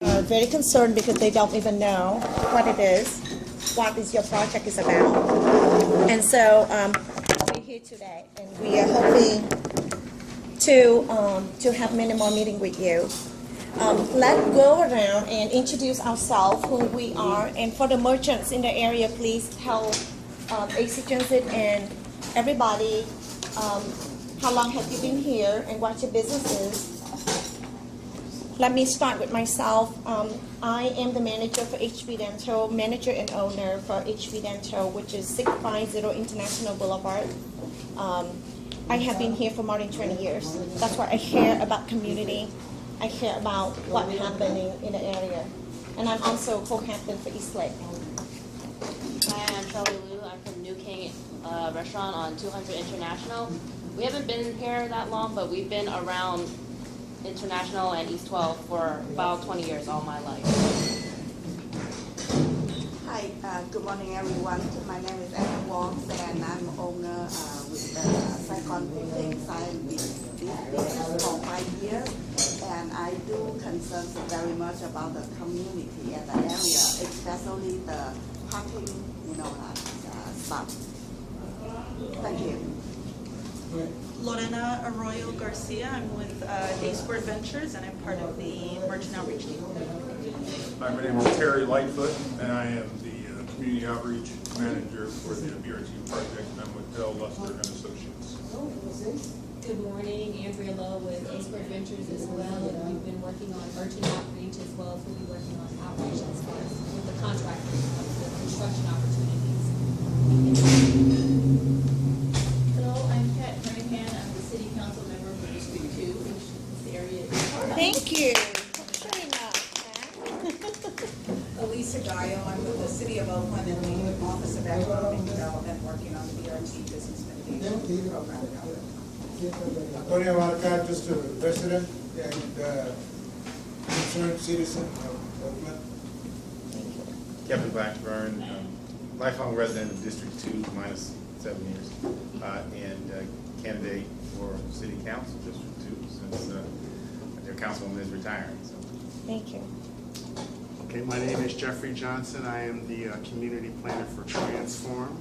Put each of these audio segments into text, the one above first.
Very concerned because they don't even know what it is, what is your project is about. And so we're here today, and we are hoping to have many more meetings with you. Let's go around and introduce ourselves, who we are, and for the merchants in the area, please tell AC Transit and everybody how long have you been here and what your business is. Let me start with myself. I am the manager for HB Dental, manager and owner for HB Dental, which is 650 International Boulevard. I have been here for more than 20 years. That's why I care about community. I care about what's happening in the area. And I'm also co-captain for East Lake. Hi, I'm Charlie Liu. I'm from New King Restaurant on 200 International. We haven't been here that long, but we've been around International and East 12 for about 20 years, all my life. Hi, good morning everyone. My name is Anna Wong and I'm owner with the Saigon Building. I've been business for 5 years and I do concern very much about the community and the area, especially the parking, stuff. Thank you. Lorena Arroyo Garcia. I'm with A-Squared Ventures, and I'm part of the Merchant Outreach team. Hi, my name is Terry Lightfoot, and I am the Community Outreach Manager for the BRT project, and I'm with Dell, Luster and Associates. Good morning, Andrea Lowe with A-Squared Ventures as well, and we've been working on merchant outreach as well as we'll be working on outreach as far as with the contractors of the construction opportunities. Thank you. Elisa Gallo, I'm with the City of Oakland and the Office of Economic Development, working on the BRT Business Mitigation Program. Antonio Marca, just a resident and concerned citizen of Oakland. Kevin Blackburn, lifelong resident of District 2, minus 7 years, and candidate for City Council, District 2, since their councilwoman is retiring. So. Thank you. Okay, my name is Jeffrey Johnson. I am the community planner for Transform.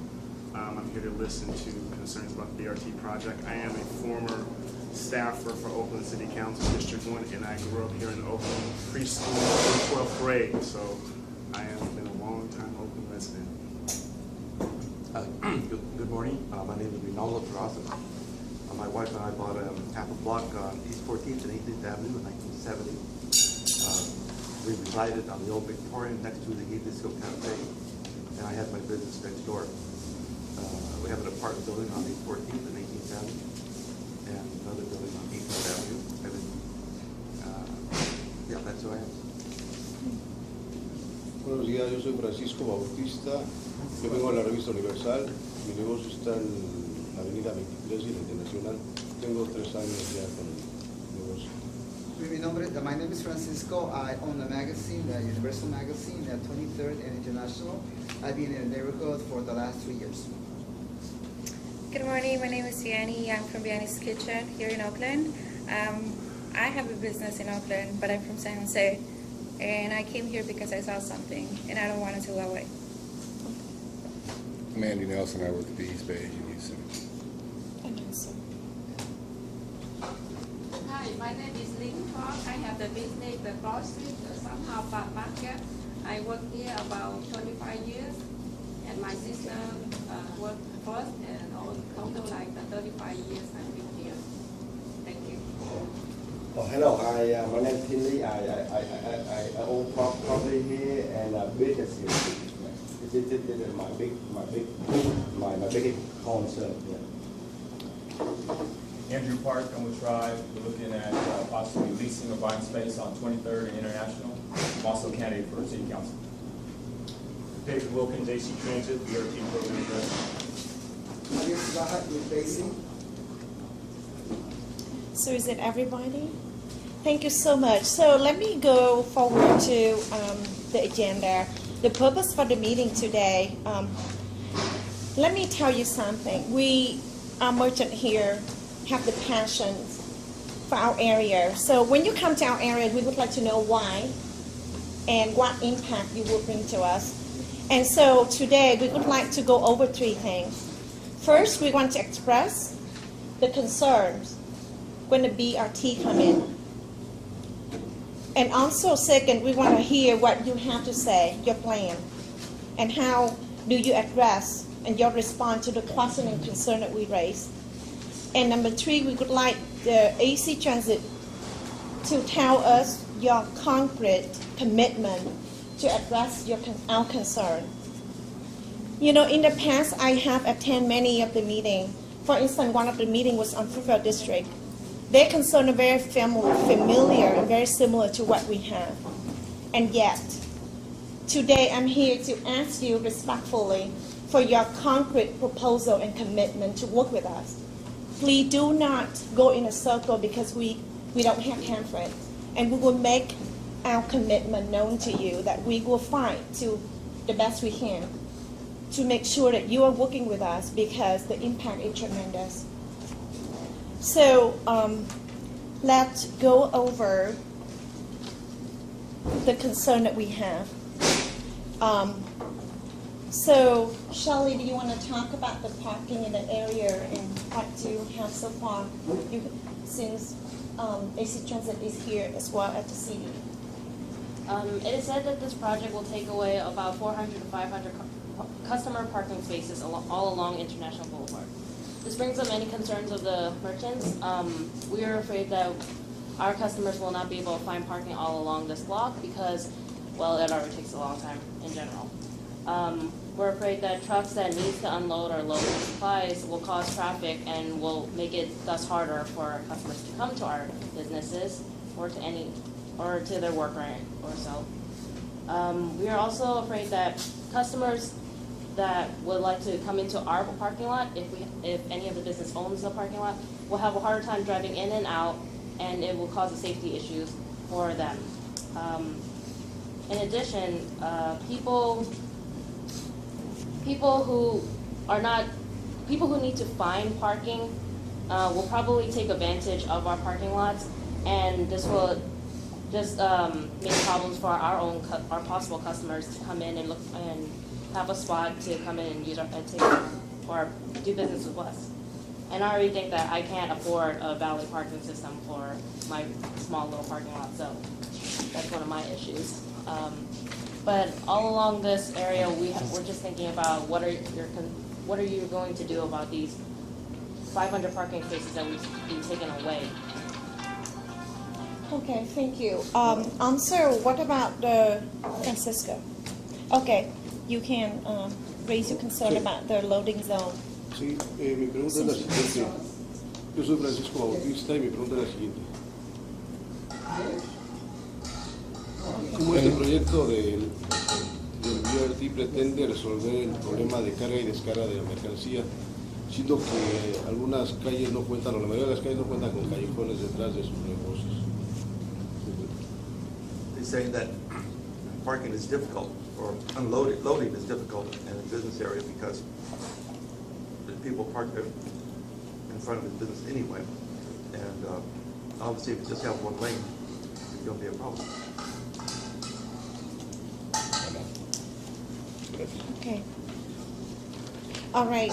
I'm here to listen to concerns about the BRT project. I am a former staffer for Oakland City Council District 1, and I grew up here in Oakland preschool through 12th grade, so I have been a long-time Oakland resident. Good morning. My name is Rinaldo Terraza. My wife and I bought half a block on East 14th and 18th Avenue in 1970. We resided on the old Victorian next to the Gay Disco Cafe, and I had my business next door. We have an apartment building on East 14th and 18th Avenue, and another building on 18th Avenue. Yeah, that's who I am. Buenos días, yo soy Francisco Bautista. Yo vengo a la revista Universal. Mi negocio está en la avenida 23 y la Internacional. Tengo 3 años ya con el negocio. My name is Francisco. I own a magazine, the Universal Magazine at 23rd and International. I've been in the neighborhood for the last 3 years. Good morning, my name is Vianney. I'm from Vianney's Kitchen here in Oakland. I have a business in Oakland, but I'm from San Jose. And I came here because I saw something, and I don't want it to go away. I'm Andy Nelson. I work at the East Bay in Houston. Hi, my name is Lynn Clark. I have the business, the grocery, somehow market. I work here about 25 years, and my sister worked first, and all total like the 35 years I've been here. Thank you. Oh, hello. My name is Tinley. I own property here and business here. This is my big concern here. Andrew Park, I'm with Tribe. We're looking at possibly leasing or buying space on 23rd and International. I'm also a candidate for City Council. David Wilkins, AC Transit, BRT program director. So is it everybody? Thank you so much. So let me go forward to the agenda. The purpose for the meeting today, let me tell you something. We, our merchant here, have the passion for our area. So when you come to our area, we would like to know why and what impact you will bring to us. And so today we would like to go over three things. First, we want to express the concerns when the BRT come in. And also, second, we want to hear what you have to say, your plan, and how do you address and your response to the question and concern that we raised. And number three, we would like the AC Transit to tell us your concrete commitment to address our concern. You know, in the past, I have attended many of the meetings. For instance, one of the meetings was on Fruitvale District. Their concerns are very familiar and very similar to what we have. And yet, today I'm here to ask you respectfully for your concrete proposal and commitment to work with us. Please do not go in a circle because we don't have time for it. And we will make our commitment known to you that we will fight to the best we can to make sure that you are working with us because the impact is tremendous. So let's go over the concern that we have. So Shelley, do you want to talk about the parking in the area and what you have so far since AC Transit is here as well at the city? It is said that this project will take away about 400 to 500 customer parking spaces all along International Boulevard. This brings up many concerns of the merchants. We are afraid that our customers will not be able to find parking all along this block because, well, it already takes a long time in general. We're afraid that trucks that need to unload or load supplies will cause traffic and will make it thus harder for our customers to come to our businesses or to their work or so. We are also afraid that customers that would like to come into our parking lot, if any of the business owns the parking lot, will have a harder time driving in and out, and it will cause safety issues for them. In addition, people who need to find parking will probably take advantage of our parking lots, and this will just make problems for our possible customers to come in and look and have a spot to come in and use or do business with us. And I already think that I can't afford a valet parking system for my small little parking lot, so that's one of my issues. But all along this area, we're just thinking about what are you going to do about these 500 parking spaces that we've been taken away. Okay, thank you. Sir, what about the Francisco? Okay, you can raise your concern about the loading zone. Sí, mi pregunta es la siguiente. Yo soy Francisco Bautista y mi pregunta es la siguiente. ¿Cómo este proyecto del BRT pretende resolver el problema de carga y descarga de la mercancía, siendo que algunas calles no cuentan, o la mayoría de las calles no cuentan con callejones detrás de sus negocios? He's saying that parking is difficult, or loading is difficult in a business area because the people park in front of the business anyway. And obviously, if you just have one lane, it's going to be a problem. Okay. All right.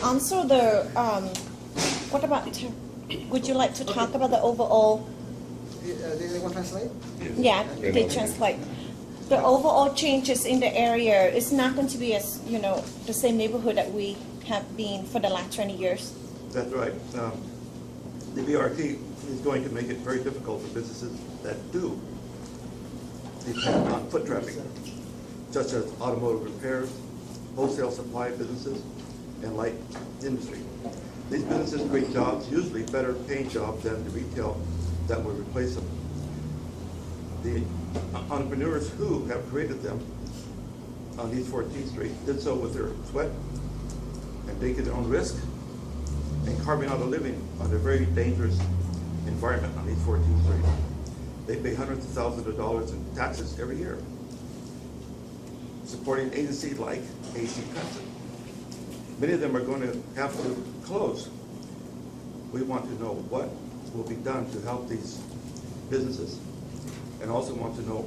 Also, what about? Would you like to talk about the overall? They want to translate? Yeah, they translate. The overall changes in the area is not going to be as the same neighborhood that we have been for the last 20 years. That's right. The BRT is going to make it very difficult for businesses that do depend on foot traffic, such as automotive repairs, wholesale supply businesses, and light industry. These businesses create jobs, usually better paying jobs than the retail that would replace them. The entrepreneurs who have created them on East 14th Street did so with their sweat and taking their own risk and carving out a living under a very dangerous environment on East 14th Street. They pay hundreds of thousands of dollars in taxes every year, supporting agencies like AC Transit. Many of them are going to have to close. We want to know what will be done to help these businesses, and also want to know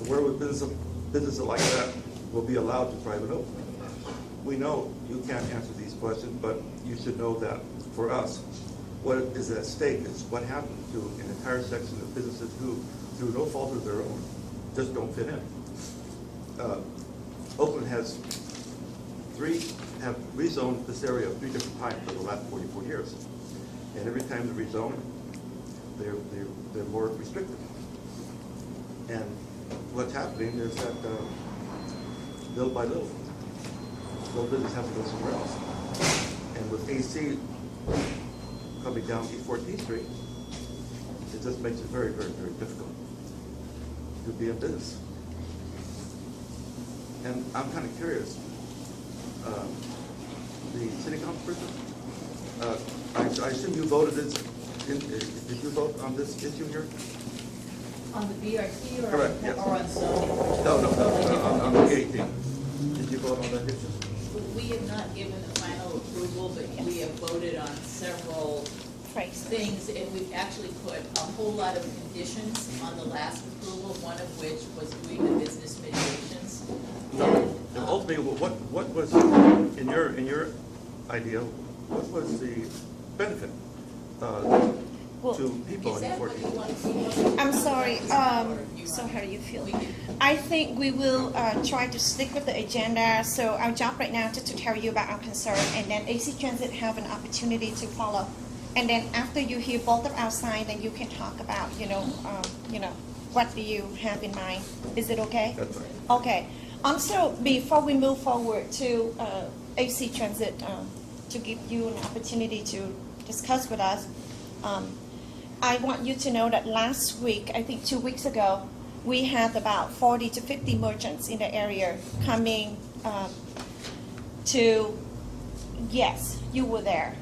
where would businesses like that will be allowed to private open? We know you can't answer these questions, but you should know that for us, what is at stake is what happens to an entire section of businesses who, through no fault of their own, just don't fit in. Oakland have rezoned this area 3 different times for the last 44 years. And every time they rezone, they're more restrictive. And what's happening is that little by little, those businesses have to go somewhere else. And with AC coming down East 14th Street, it just makes it very, very, very difficult to be in business. And I'm kind of curious, the city council person, I assume you voted this, did you vote on this issue here? On the BRT or, Correct, yes. or on zoning? No, on the 18. Did you vote on that issue? We have not given the final approval, but we have voted on several things, and we've actually put a whole lot of conditions on the last approval, one of which was doing the business mediations. And ultimately, what was, in your idea, what was the benefit to people in 14? I'm sorry, so how do you feel? I think we will try to stick with the agenda, so our job right now is to tell you about our concern, and then AC Transit have an opportunity to follow. And then after you hear both of our side, then you can talk about, what do you have in mind? Is it okay? That's right. Okay. Also, before we move forward to AC Transit, to give you an opportunity to discuss with us, I want you to know that last week, I think 2 weeks ago, we had about 40 to 50 merchants in the area coming to, yes, you were there.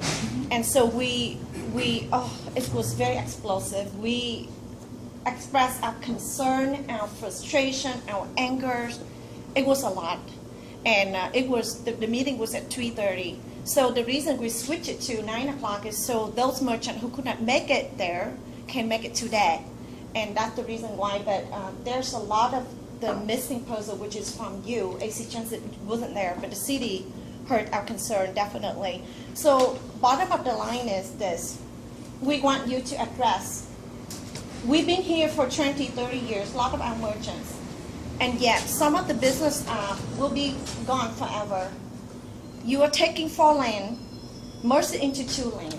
And so it was very explosive. We expressed our concern, our frustration, our anger. It was a lot. And the meeting was at 3:30. So the reason we switched it to 9 o'clock is so those merchants who could not make it there can make it today. And that's the reason why, but there's a lot of the missing puzzle, which is from you. AC Transit wasn't there, but the city heard our concern, definitely. So bottom of the line is this. We want you to address. We've been here for 20, 30 years, a lot of our merchants. And yet, some of the business will be gone forever. You are taking 4 lanes, merge it into 2 lanes.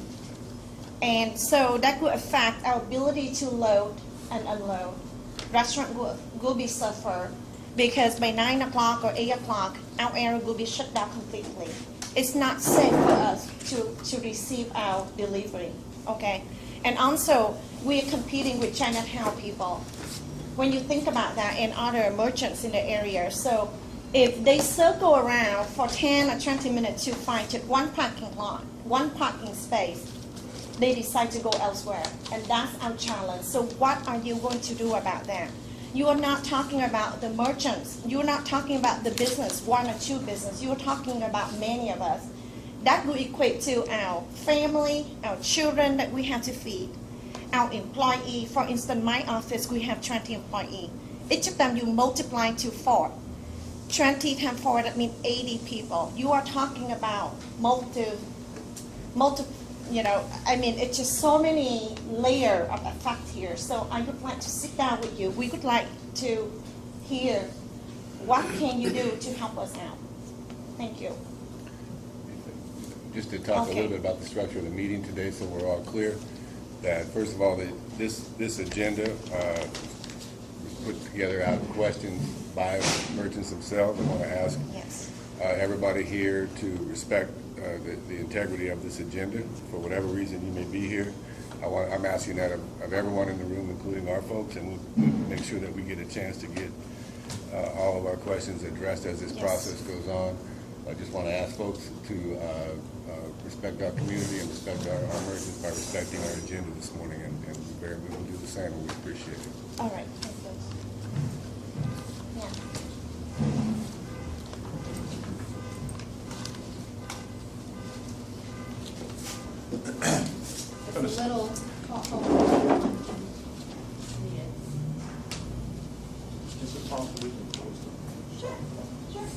And so that will affect our ability to load and unload. Restaurant will be suffer because by 9 o'clock or 8 o'clock, our area will be shut down completely. It's not safe for us to receive our delivery, okay? And also, we are competing with Chinatown people. When you think about that and other merchants in the area, so if they circle around for 10 or 20 minutes to find one parking lot, one parking space, they decide to go elsewhere. And that's our challenge. So what are you going to do about that? You are not talking about the merchants. You are not talking about the business, 1 or 2 business. You are talking about many of us. That will equate to our family, our children that we have to feed, our employee. For instance, my office, we have 20 employees. Each of them you multiply to 4. 20 times 4, that means 80 people. You are talking about it's just so many layers of effect here. So I would like to sit down with you. We would like to hear what can you do to help us out. Thank you. Just to talk a little bit about the structure of the meeting today, so we're all clear, that first of all, this agenda was put together out of questions by merchants themselves. I want to ask everybody here to respect the integrity of this agenda. For whatever reason you may be here, I'm asking that of everyone in the room, including our folks, and we'll make sure that we get a chance to get all of our questions addressed as this process goes on. I just want to ask folks to respect our community and respect our merchants by respecting our agenda this morning, and we will do the same, and we appreciate it. All right. Thank you. Yeah. It's a little, Is it possible we can close them? Sure, sure.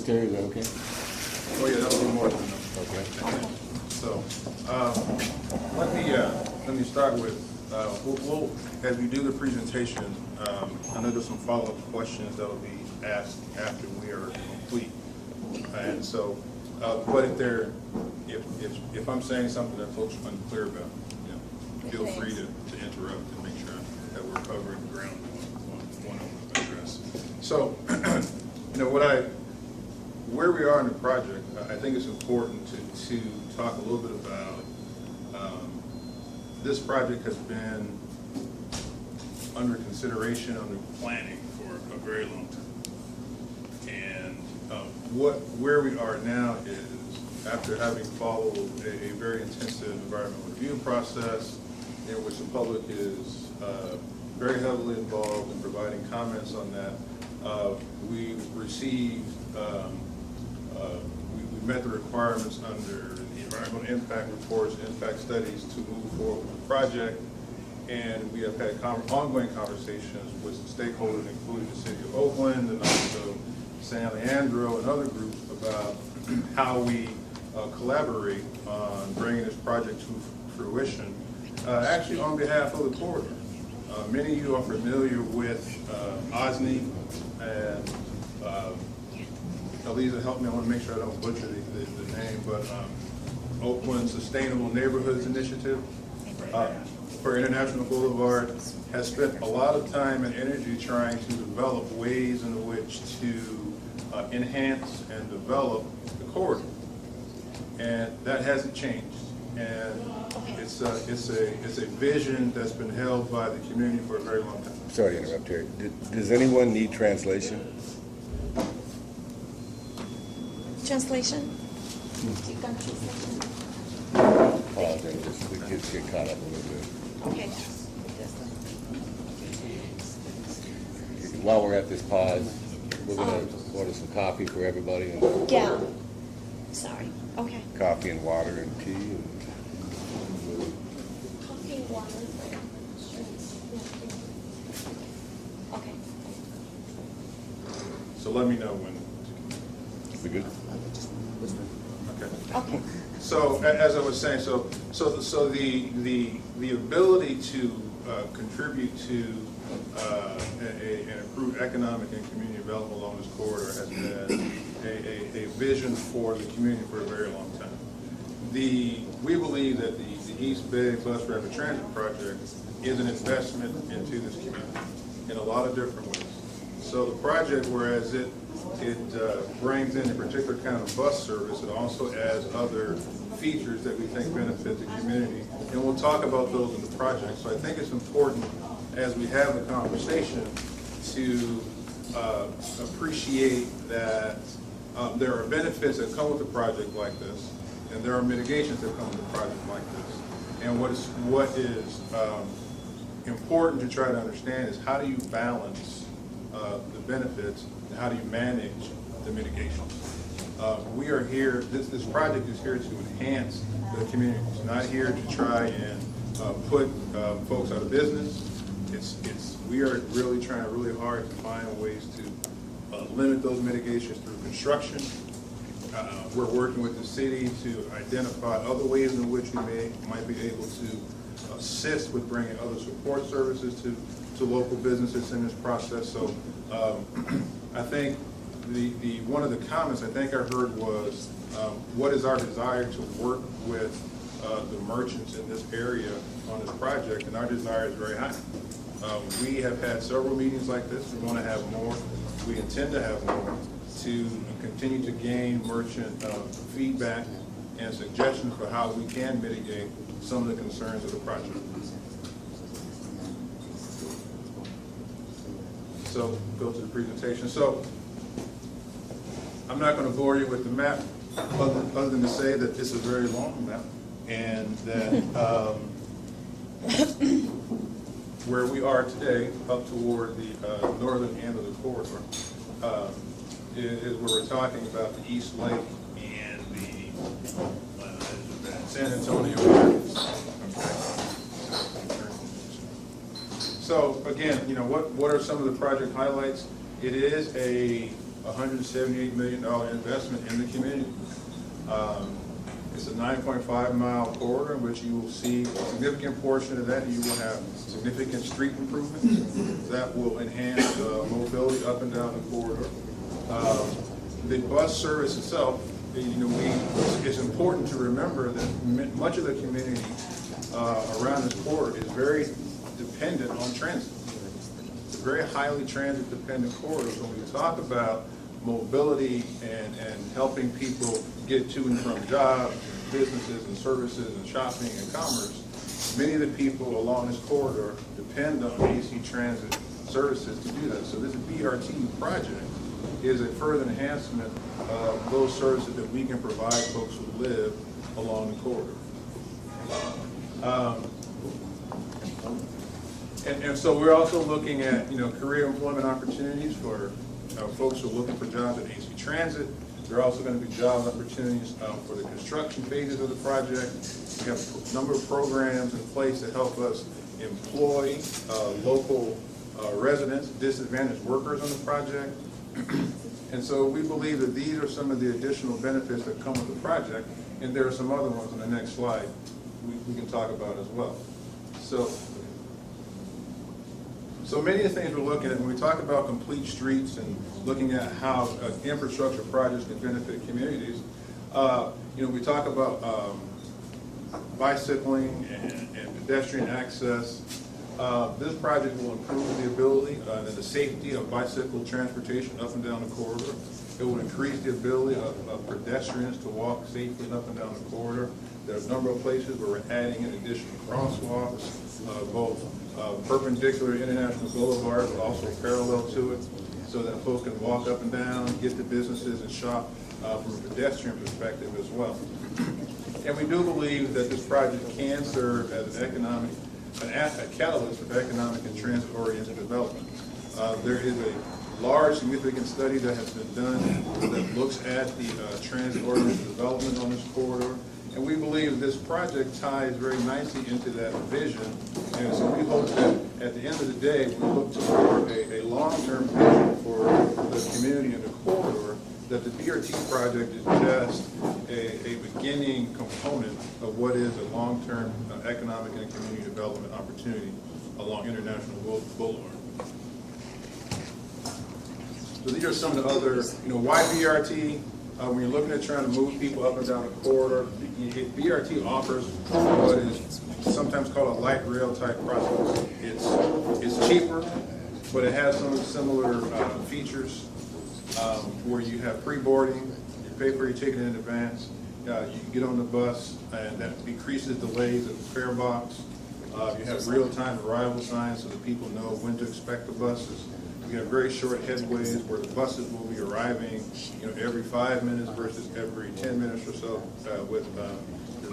Terry, is that okay? Oh, yeah, that'll be more than enough. Okay. So, let me start with, we'll, as we do the presentation, I know there's some follow-up questions that'll be asked after we are complete. And so, but if I'm saying something that folks are unclear about, feel free to interrupt and make sure that we're covering the ground on one of address. So, where we are in the project, I think it's important to talk a little bit about this project has been under consideration, under planning for a very long time. And where we are now is after having followed a very intensive environmental review process in which the public is very heavily involved in providing comments on that, we received we met the requirements under the environmental impact reports, impact studies to move forward with the project, and we have had ongoing conversations with stakeholders, including the city of Oakland and also San Leandro and other groups about how we collaborate on bringing this project to fruition, actually on behalf of the corridor. Many of you are familiar with OSNI and Lisa, help me, I want to make sure I don't butcher the name, but Oakland Sustainable Neighborhoods Initiative for International Boulevard has spent a lot of time and energy trying to develop ways in which to enhance and develop the corridor. And that hasn't changed. And it's a vision that's been held by the community for a very long time. Sorry to interrupt, Terry. Does anyone need translation? Translation? You got translation? Pause and just get caught up a little bit. Okay. While we're at this pause, we're going to order some coffee for everybody. And Yeah. Sorry. Okay. coffee and water and tea. And Coffee and water. Okay. So let me know when. We good? Okay. Okay. So as I was saying, so the ability to contribute to an improved economic and community development along this corridor has been a vision for the community for a very long time. We believe that the East Bay Bus Rapid Transit Project is an investment into this community in a lot of different ways. So the project, whereas it brings in a particular kind of bus service, it also adds other features that we think benefit the community. And we'll talk about those in the project. So I think it's important as we have the conversation to appreciate that there are benefits that come with a project like this, and there are mitigations that come with a project like this. And what is important to try to understand is how do you balance the benefits and how do you manage the mitigations. We are here, this project is here to enhance the community. It's not here to try and put folks out of business. We are really trying really hard to find ways to limit those mitigations through construction. We're working with the city to identify other ways in which we might be able to assist with bringing other support services to local businesses in this process. So I think one of the comments I think I heard was, what is our desire to work with the merchants in this area on this project, and our desire is very high. We have had several meetings like this. We want to have more. We intend to have more to continue to gain merchant feedback and suggestions for how we can mitigate some of the concerns of the project. So go to the presentation. So I'm not going to bore you with the map, other than to say that it's a very long map, and that where we are today, up toward the northern end of the corridor, is where we're talking about the East Lake and the San Antonio areas. So again, what are some of the project highlights? It is a $178 million investment in the community. It's a 9.5-mile corridor in which you will see a significant portion of that. You will have significant street improvements that will enhance mobility up and down the corridor. The bus service itself, it's important to remember that much of the community around this corridor is very dependent on transit. It's a very highly transit-dependent corridor. So when we talk about mobility and helping people get to and from jobs, businesses and services and shopping and commerce, many of the people along this corridor depend on AC Transit services to do that. So this BRT project is a further enhancement of those services that we can provide folks who live along the corridor. And so we're also looking at career employment opportunities for folks who are looking for jobs at AC Transit. There are also going to be job opportunities for the construction phases of the project. We have a number of programs in place to help us employ local residents, disadvantaged workers on the project. And so we believe that these are some of the additional benefits that come with the project, and there are some other ones on the next slide we can talk about as well. So many of the things we're looking at when we talk about complete streets and looking at how infrastructure projects can benefit communities, we talk about bicycling and pedestrian access. This project will improve the ability and the safety of bicycle transportation up and down the corridor. It will increase the ability of pedestrians to walk safely up and down the corridor. There are a number of places where we're adding in additional crosswalks, both perpendicular to International Boulevard, but also parallel to it, so that folks can walk up and down, get to businesses and shop from a pedestrian perspective as well. And we do believe that this project can serve as a catalyst for economic and transit-oriented development. There is a large, significant study that has been done that looks at the transit-oriented development on this corridor. And we believe this project ties very nicely into that vision. And so we hope that at the end of the day, we look toward a long-term vision for the community in the corridor, that the BRT project is just a beginning component of what is a long-term economic and community development opportunity along International Boulevard. So these are some of the other, why BRT? When you're looking at trying to move people up and down the corridor, BRT offers what is sometimes called a light rail type process. It's cheaper, but it has some similar features where you have pre-boarding, you pay for your ticket in advance, you can get on the bus, and that decreases delays at the fare box. You have real-time arrival signs so that people know when to expect the buses. We have very short headways where the buses will be arriving, every 5 minutes versus every 10 minutes or so with the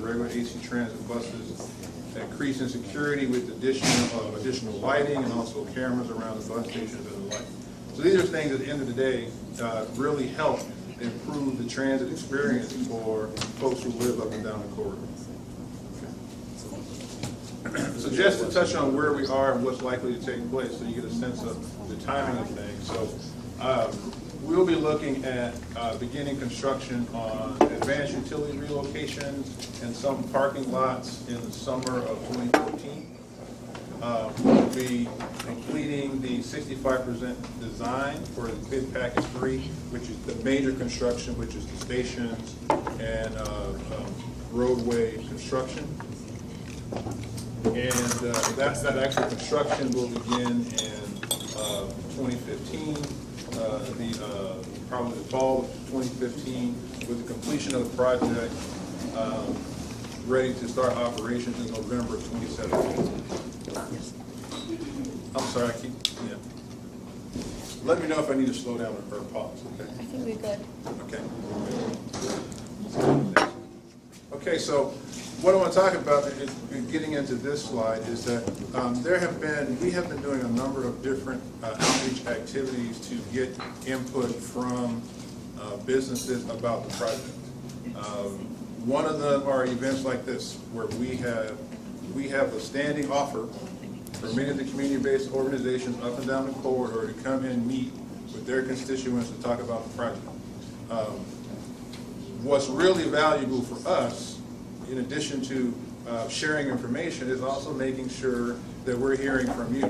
regular AC Transit buses. Increase in security with additional lighting and also cameras around the bus stations and the like. So these are things at the end of the day really help improve the transit experience for folks who live up and down the corridor. So just to touch on where we are and what's likely to take place so you get a sense of the timing of things. So we'll be looking at beginning construction on advanced utility relocations and some parking lots in the summer of 2014. We'll be completing the 65% design for bid package 3, which is the major construction, which is the stations and roadway construction. And that actual construction will begin in 2015, probably the fall of 2015, with the completion of the project ready to start operations in November of 2017. I'm sorry, let me know if I need to slow down or pause, okay? I think we're good. Okay. Okay, so what I want to talk about is, getting into this slide, is that we have been doing a number of different outreach activities to get input from businesses about the project. One of them are events like this, where we have a standing offer for many of the community-based organizations up and down the corridor to come and meet with their constituents and talk about the project. What's really valuable for us, in addition to sharing information, is also making sure that we're hearing from you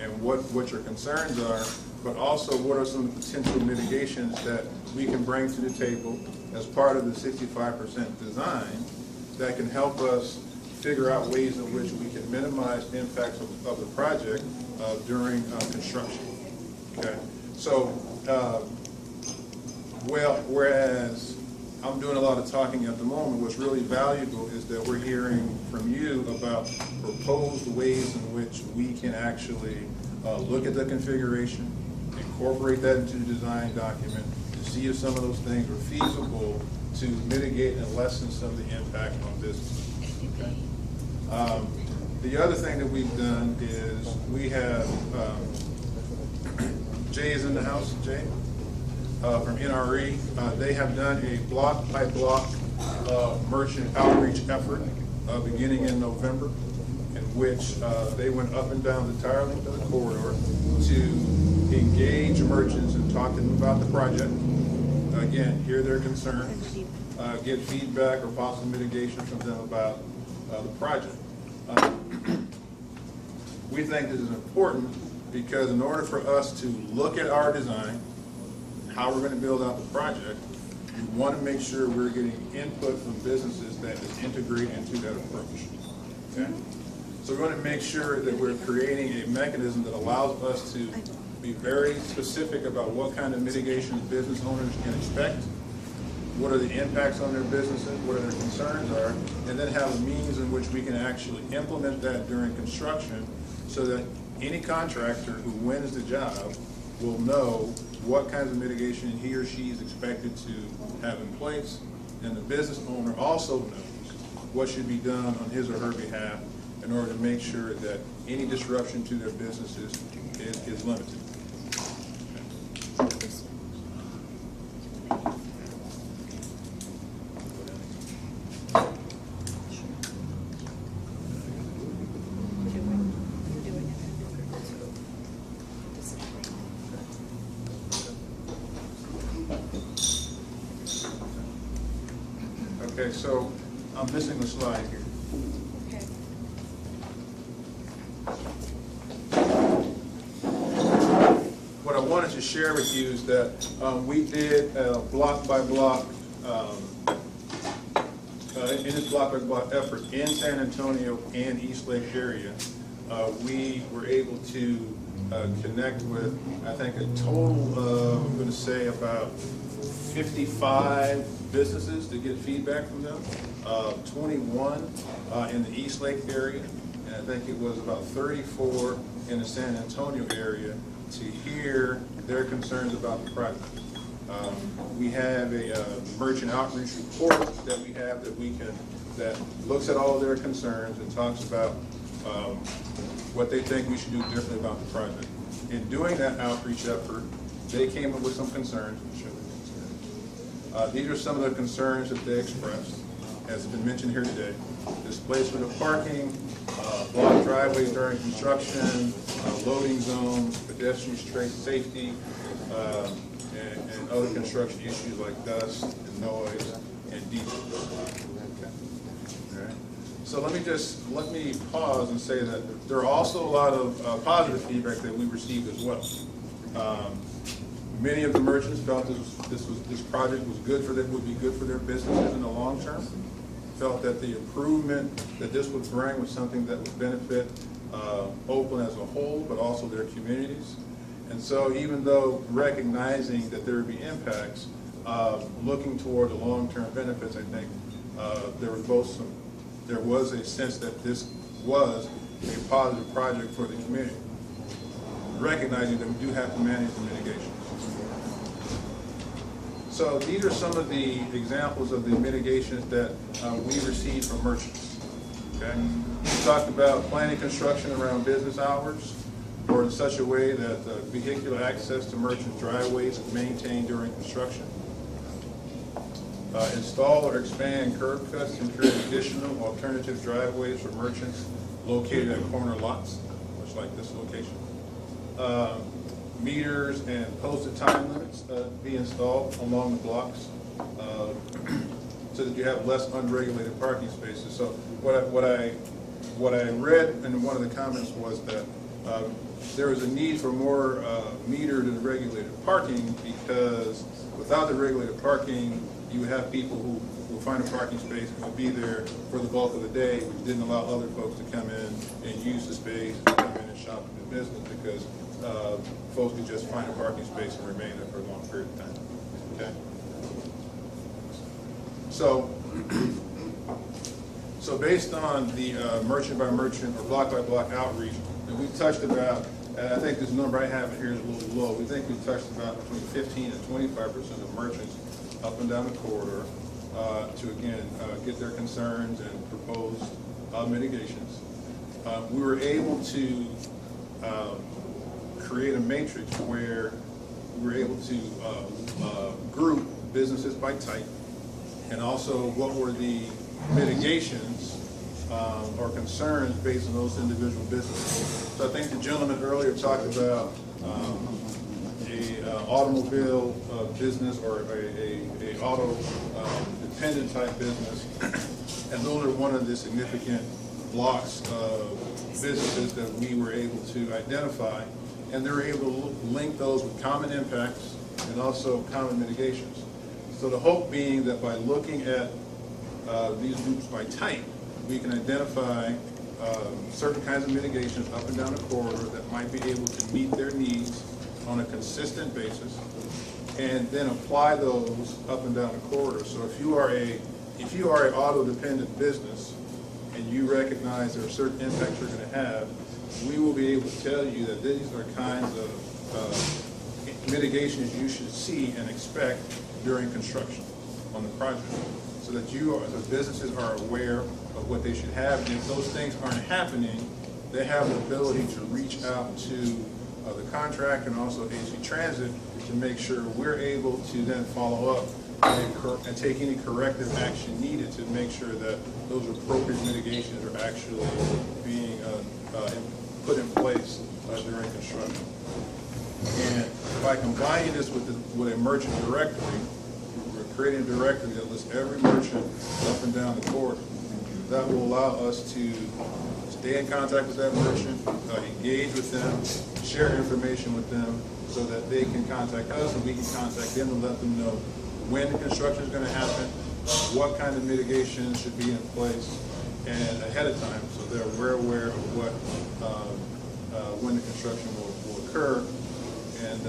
and what your concerns are, but also what are some potential mitigations that we can bring to the table as part of the 65% design that can help us figure out ways in which we can minimize the impacts of the project during construction. Okay, so whereas I'm doing a lot of talking at the moment, what's really valuable is that we're hearing from you about proposed ways in which we can actually look at the configuration, incorporate that into the design document, to see if some of those things are feasible to mitigate and lessen some of the impact on business. Okay. The other thing that we've done is we have, Jay is in the house, Jay, from NRE. They have done a block by block merchant outreach effort beginning in November, in which they went up and down the entire length of the corridor to engage merchants and talk to them about the project. Again, hear their concerns, get feedback or possible mitigation from them about the project. We think this is important because in order for us to look at our design, how we're going to build out the project, we want to make sure we're getting input from businesses that is integrated into that approach. Okay? So we want to make sure that we're creating a mechanism that allows us to be very specific about what kind of mitigation business owners can expect, what are the impacts on their businesses, what their concerns are, and then have a means in which we can actually implement that during construction so that any contractor who wins the job will know what kinds of mitigation he or she is expected to have in place, and the business owner also knows what should be done on his or her behalf in order to make sure that any disruption to their businesses is limited. Okay, so I'm missing a slide here. Okay. What I wanted to share with you is that we did a block by block, in this block by block effort in San Antonio and East Lake area. We were able to connect with, I think, a total of, I'm going to say about 55 businesses to get feedback from them, 21 in the East Lake area, and I think it was about 34 in the San Antonio area to hear their concerns about the project. We have a merchant outreach report that we have that looks at all their concerns and talks about what they think we should do differently about the project. In doing that outreach effort, they came up with some concerns. These are some of the concerns that they expressed, as has been mentioned here today. Displacement of parking, blocked driveways during construction, loading zones, pedestrian safety, and other construction issues like dust and noise and defects. Okay. All right. So let me pause and say that there are also a lot of positive feedback that we received as well. Many of the merchants felt this project was good for them, would be good for their businesses in the long term. Felt that the improvement that this would bring was something that would benefit Oakland as a whole, but also their communities. And so, even though recognizing that there would be impacts, looking toward the long-term benefits, I think there was a sense that this was a positive project for the community. recognizing that we do have to manage the mitigations. So these are some of the examples of the mitigations that we received from merchants. Okay? We talked about planning construction around business hours, or in such a way that vehicular access to merchant driveways is maintained during construction. Install or expand curb cuts and create additional alternative driveways for merchants located at corner lots, much like this location. Meters and posted time limits be installed along the blocks so that you have less unregulated parking spaces. So what I read in one of the comments was that there is a need for more metered and regulated parking, because without the regulated parking, you would have people who will find a parking space and will be there for the bulk of the day, which didn't allow other folks to come in and use the space and come in and shop and do business, because folks could just find a parking space and remain there for a long period of time. Okay? So based on the merchant by merchant or block by block outreach, and we've touched about, and I think this number I have here is a little low, we think we've touched about between 15 and 25% of merchants up and down the corridor to, again, get their concerns and propose mitigations. We were able to create a matrix where we were able to group businesses by type, and also what were the mitigations or concerns based on those individual businesses. So I think the gentleman earlier talked about a automobile business or a auto dependent type business, and those are one of the significant blocks of businesses that we were able to identify, and they were able to link those with common impacts and also common mitigations. So the hope being that by looking at these groups by type, we can identify certain kinds of mitigations up and down the corridor that might be able to meet their needs on a consistent basis, and then apply those up and down the corridor. So if you are an auto-dependent business and you recognize there are certain impacts you're going to have, we will be able to tell you that these are kinds of mitigations you should see and expect during construction on the project, so that the businesses are aware of what they should have. And if those things aren't happening, they have the ability to reach out to the contractor and also AC Transit to make sure we're able to then follow up and take any corrective action needed to make sure that those appropriate mitigations are actually being put in place during construction. And by combining this with a merchant directory, we're creating a directory that lists every merchant up and down the corridor. That will allow us to stay in contact with that merchant, engage with them, share information with them so that they can contact us and we can contact them and let them know when the construction is going to happen, what kind of mitigation should be in place, and ahead of time, so we're aware of what when the construction will occur, and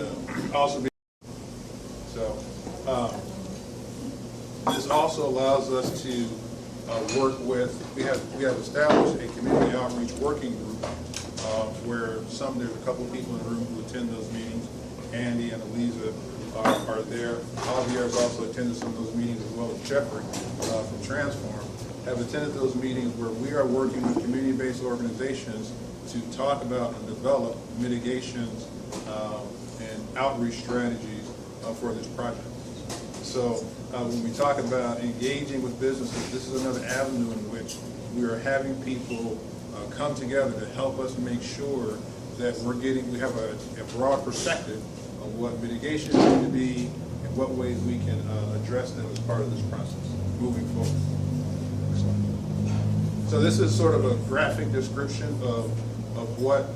also be this also allows us to work with. We have established a community outreach working group where there's a couple of people in the room who attend those meetings. Andy and Eliza are there. Javier has also attended some of those meetings, as well as Jeffrey from Transform have attended those meetings where we are working with community-based organizations to talk about and develop mitigations and outreach strategies for this project. So when we talk about engaging with businesses, this is another avenue in which we are having people come together to help us make sure that we have a broad perspective of what mitigations need to be and what ways we can address them as part of this process moving forward. So this is sort of a graphic description of what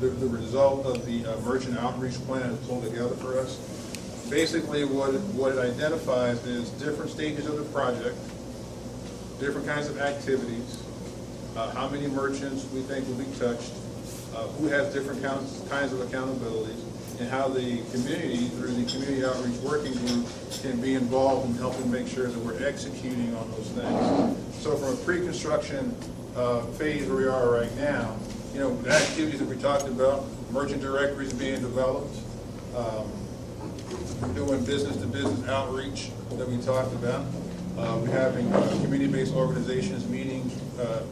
the result of the merchant outreach plan has pulled together for us. Basically, what it identifies is different stages of the project, different kinds of activities, how many merchants we think will be touched, who has different kinds of accountabilities, and how the community, through the community outreach working group, can be involved in helping make sure that we're executing on those things. So from a pre-construction phase where we are right now, you know, the activities that we talked about, merchant directories being developed, we're doing business-to-business outreach that we talked about. We're having community-based organizations meeting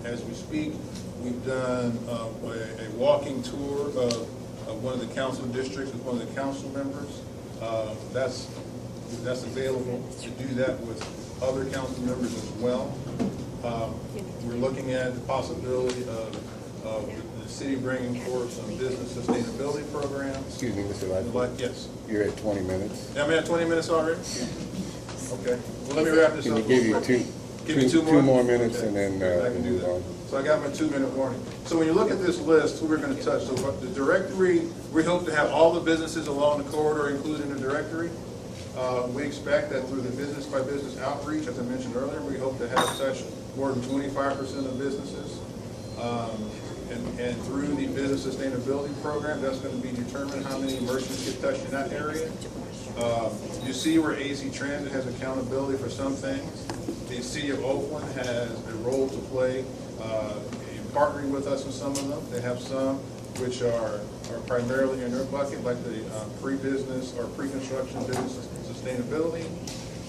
as we speak. We've done a walking tour of one of the council districts with one of the council members. That's available to do that with other council members as well. We're looking at the possibility of the city bringing forward some business sustainability programs. Excuse me, Mr. Lightfoot. Yes. You're at 20 minutes. I'm at 20 minutes already? Okay. Well, let me wrap this up. Can you give you two more minutes, and then I can do that. So I got my 2-minute warning. So when you look at this list, who we're going to touch, so the directory, we hope to have all the businesses along the corridor included in the directory. We expect that through the business-by-business outreach, as I mentioned earlier, we hope to have touched more than 25% of businesses. And through the business sustainability program, that's going to be determined how many merchants get touched in that area. You see where AC Transit has accountability for some things. The city of Oakland has a role to play in partnering with us with some of them. They have some which are primarily in their bucket, like the pre-business or pre-construction business sustainability.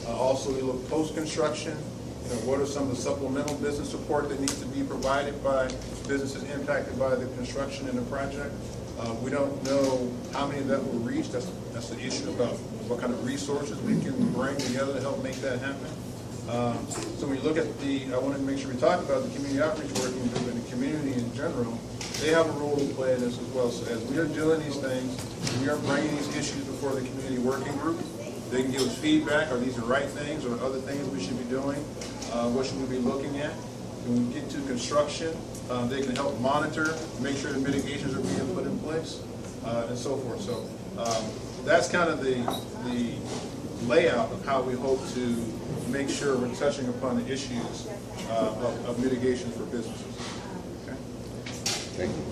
Also, we look post-construction. You know, what are some of the supplemental business support that needs to be provided by businesses impacted by the construction and the project? We don't know how many of that will reach. That's the issue about what kind of resources we can bring together to help make that happen. So when you look at I wanted to make sure we talk about the community outreach working group and the community in general. They have a role to play in this as well. So as we are doing these things, we are bringing these issues before the community working group. They can give us feedback, are these the right things or other things we should be doing? What should we be looking at? When we get to construction, they can help monitor, make sure the mitigations are being put in place, and so forth. So that's kind of the layout of how we hope to make sure we're touching upon the issues of mitigation for businesses. Okay? Thank you.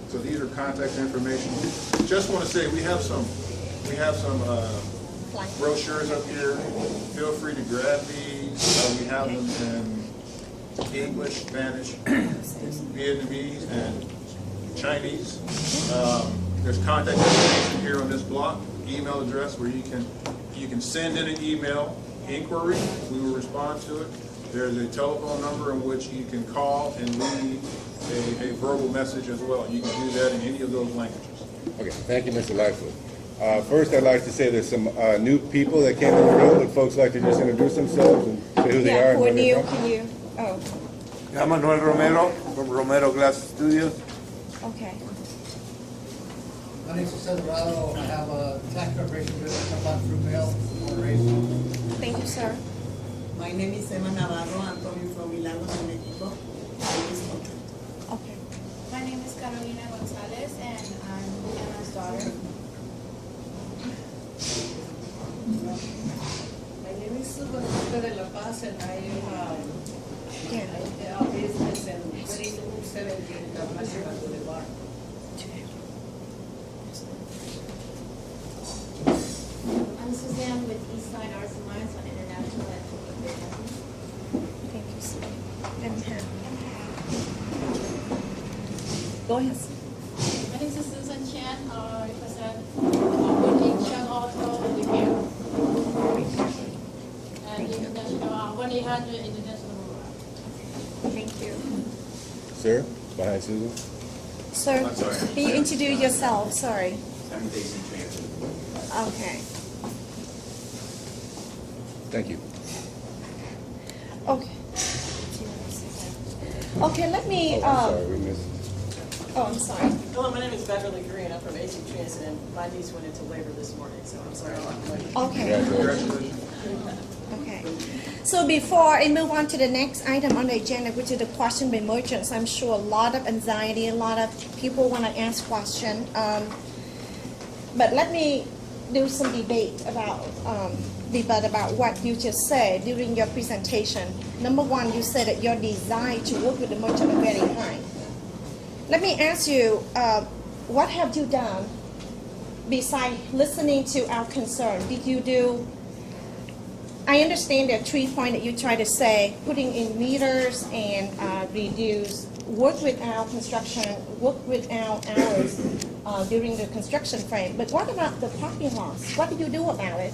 So these are contact information. Just want to say we have some brochures up here. Feel free to grab these. We have them in English, Spanish, Vietnamese, and Chinese. There's contact information here on this block, email address where you can send in an email inquiry. We will respond to it. There's a telephone number in which you can call and leave a verbal message as well. You can do that in any of those languages. Okay, thank you, Mr. Lightfoot. First, I'd like to say there's some new people that came in the room. Would folks like to just introduce themselves and say who they are? And where they're from? Can you? Oh. I'm Manuel Romero from Romero Glass Studios. Okay. My name is Jose Dorado. I have a tax preparation business up on Fruitvale, Monterey. Thank you, sir. My name is Emma Navarro. I'm coming from Milagros, Mexico. Okay. My name is Carolina Gonzalez, and I'm Emma's daughter. My name is Guadalupe de la Paz, and I have a business in 2217 International Boulevard. I'm Suzanne with Eastside Arts and Minds on International at Thank you, sir. Go ahead. My name is Susan Chen. I represent Wooding Chen Auto Repair. And International, 1-800 International Boulevard. Thank you. Sir, behind Susan. Sir, I'm sorry. can you introduce yourself? Sorry. I'm AC Transit. Okay. Thank you. Okay. Okay, let me. Sorry, we missed. Oh, I'm sorry. Hello, my name is Beverly Green. I'm from AC Transit, and my niece went into labor this morning, so I'm sorry. Okay. Okay. So before I move on to the next item on the agenda, which is the question by merchants, I'm sure a lot of anxiety, a lot of people want to ask questions. But let me do some debate about what you just said during your presentation. Number one, you said that your desire to work with the merchant are very high. Let me ask you, what have you done besides listening to our concern? Did you do, I understand there are 3 points that you try to say, putting in meters and reduce work without construction, work without hours during the construction frame. But what about the parking lots? What do you do about it?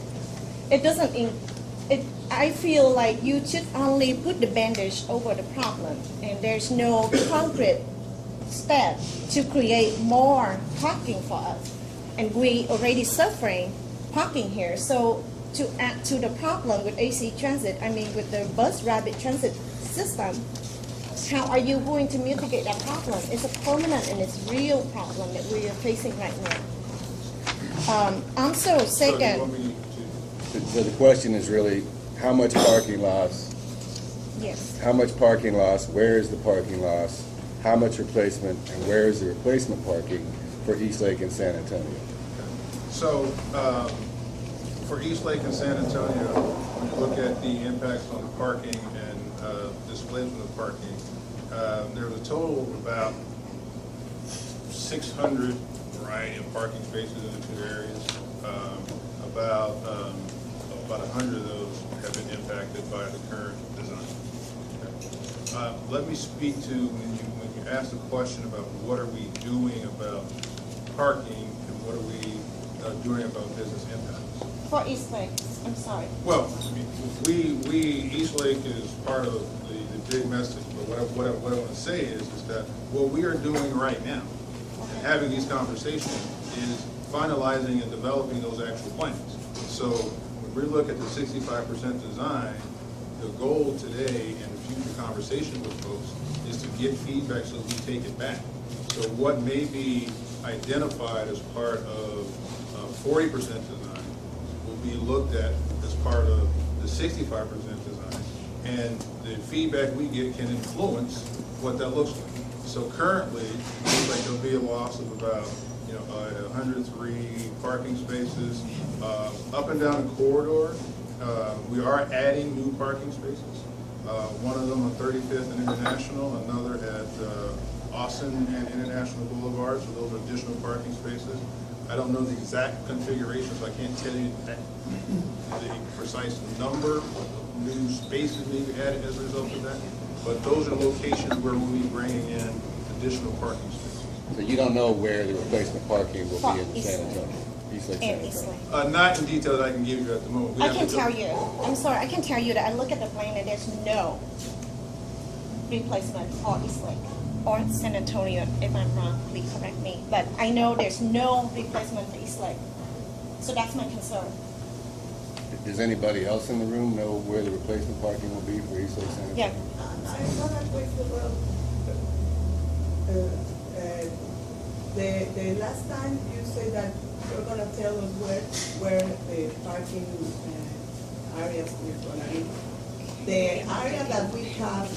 It doesn't. I feel like you should only put the bandage over the problem, and there's no concrete step to create more parking for us. And we already suffering parking here. So to add to the problem with AC Transit, I mean with the bus rapid transit system, how are you going to mitigate that problem? It's a permanent and it's real problem that we are facing right now. Also, second. So the question is really, how much parking loss? Yes. How much parking loss? Where is the parking loss? How much replacement? And where is the replacement parking for Eastlake and San Antonio? So for Eastlake and San Antonio, when you look at the impacts on the parking and displacement of parking, there's a total of about 600 variety of parking spaces in the two areas. About 100 of those have been impacted by the current design. Okay. Let me speak to when you ask the question about what are we doing about parking and what are we doing about business impacts. For Eastlake, I'm sorry. Well, Eastlake is part of the big message, but what I want to say is that what we are doing right now, and having these conversations, is finalizing and developing those actual plans. So when we look at the 65% design, the goal today and the future conversation with folks is to get feedback so we take it back. So what may be identified as part of 40% design will be looked at as part of the 65% design, and the feedback we get can influence what that looks like. So currently, it looks like there'll be a loss of about 103 parking spaces up and down the corridor. We are adding new parking spaces. One of them on 35th and International, another at Austin and International Boulevard. So those are additional parking spaces. I don't know the exact configuration, so I can't tell you the precise number of new spaces need to be added as a result of that. But those are locations where we'll be bringing in additional parking spaces. So you don't know where the replacement parking will be in San Antonio? Eastlake, San Antonio? Not in detail that I can give you at the moment. I can tell you, I'm sorry, I can tell you that I look at the plan and there's no replacement for Eastlake or San Antonio. If I'm wrong, please correct me. But I know there's no replacement for Eastlake. So that's my concern. Does anybody else in the room know where the replacement parking will be for Eastlake, San Antonio? Yeah. I want to question, the last time you said that you're going to tell us where the parking areas is going to be. The area that we have,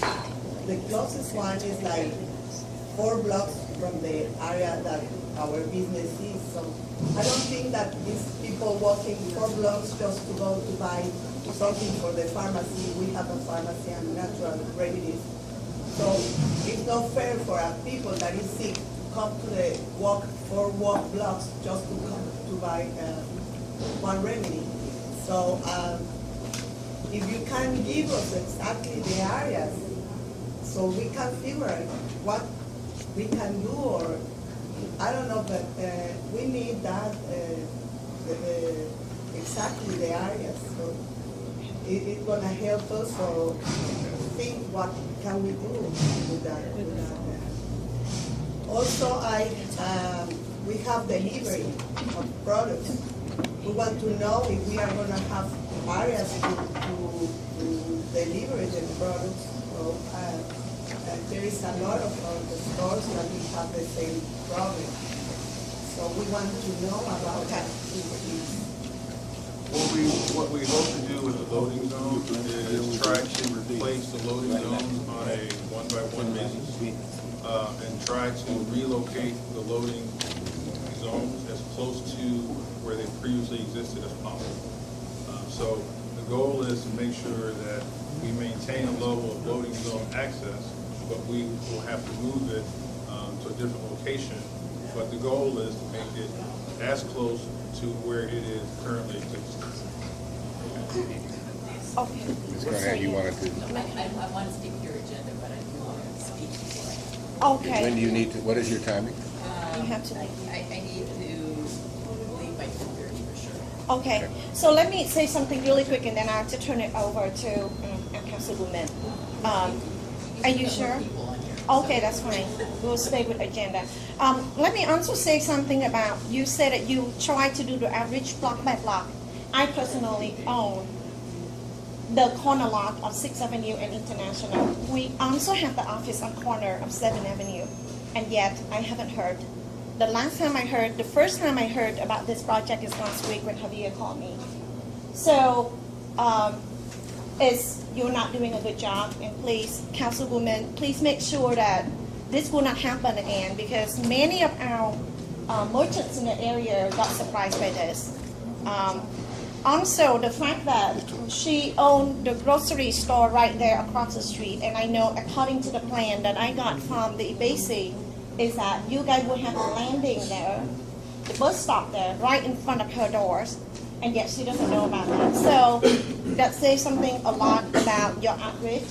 the closest one is like 4 blocks from the area that our business is. So I don't think that these people walking 4 blocks just to go to buy something for the pharmacy. We have a pharmacy and natural remedies. So it's not fair for a people that is sick come to the 4 blocks just to come to buy one remedy. So if you can give us exactly the areas, so we can figure out what we can do, or I don't know, but we need that exactly the areas. So it's gonna help us to think what can we do with that. Also, we have delivery of products. We want to know if we are going to have areas to deliver the products. So, there is a lot of the stores that we have the same problem. So we want to know about that. What we hope to do with the loading zone is try to replace the loading zones on a one-by-one basis. And try to relocate the loading zones as close to where they previously existed as possible. So the goal is to make sure that we maintain a level of loading zone access, but we will have to move it to a different location. But the goal is to make it as close to where it is currently existing. Okay. Ms. Garnett, you wanted to? I want to stick to your agenda, but I do want to speak before I Okay. When do you need to, what is your timing? You have to leave. I need to leave by 10:30 for sure. Okay, so let me say something really quick, and then I have to turn it over to Councilwoman. Are you sure? Okay, that's fine. We'll stay with agenda. Let me also say something about, you said that you try to do the average block by block. I personally own the corner lot of 6th Avenue and International. We also have the office on corner of 7th Avenue, and yet I haven't heard. The first time I heard about this project is last week when Javier called me. So, you're not doing a good job, and please, Councilwoman, please make sure that this will not happen again, because many of our merchants in the area got surprised by this. Also, the fact that she owned the grocery store right there across the street, and I know according to the plan that I got from the EBC, is that you guys will have a landing there, the bus stop there, right in front of her doors, and yet she doesn't know about that. So that says something a lot about your outreach.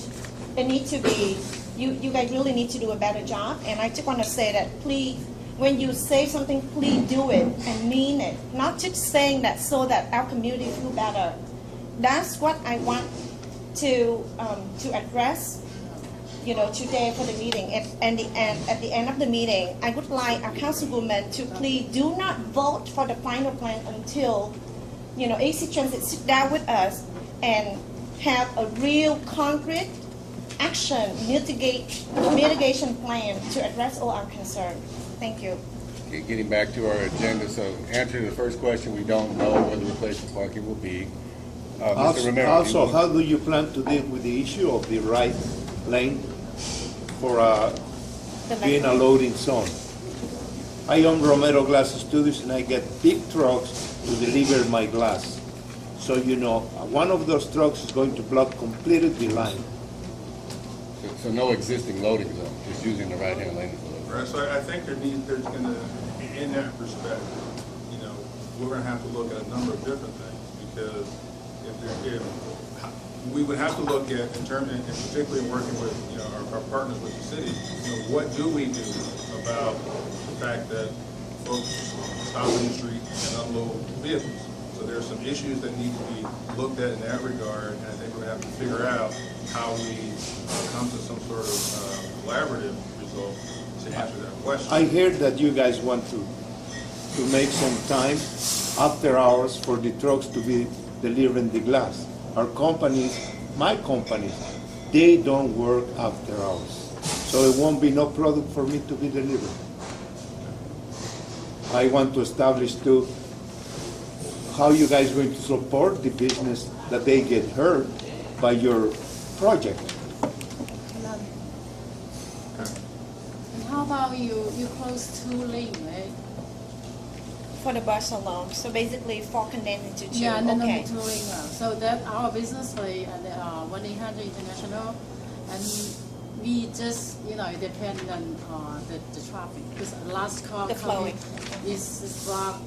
It needs to be, you guys really need to do a better job, and I just want to say that please, when you say something, please do it and mean it. Not just saying that so that our community feel better. That's what I want to address, today for the meeting. And at the end of the meeting, I would like our councilwoman to please do not vote for the final plan until, AC Transit sit down with us and have a real concrete action mitigation plan to address all our concerns. Thank you. Okay, getting back to our agenda, so answer to the first question, we don't know where the replacement parking will be. Mr. Romero, Also, how do you plan to deal with the issue of the right lane for being a loading zone? I own Romero Glass Studios, and I get big trucks to deliver my glass. So one of those trucks is going to block completely the line. So no existing loading zone, just using the right-hand lane. Right, so I think there's going to, in that perspective, we're going to have to look at a number of different things, because if we would have to look at, in terms, and particularly working with our partners with the city, what do we do about the fact that folks stop in the street and unload vehicles? So there's some issues that need to be looked at in that regard, and I think we're going to have to figure out how we come to some sort of collaborative result to answer that question. I heard that you guys want to make some time after hours for the trucks to be delivering the glass. Our companies, my companies, they don't work after hours. So it won't be no product for me to be delivered. I want to establish too, how you guys going to support the business that they get hurt by your project. How about you close 2 lanes, right? For the bus alone, so basically 4 condensed into 2. Yeah, and then okay. 2 lanes. So that our business, like 1-800 International, and we just, depend on the traffic. Because the last car coming is blocked.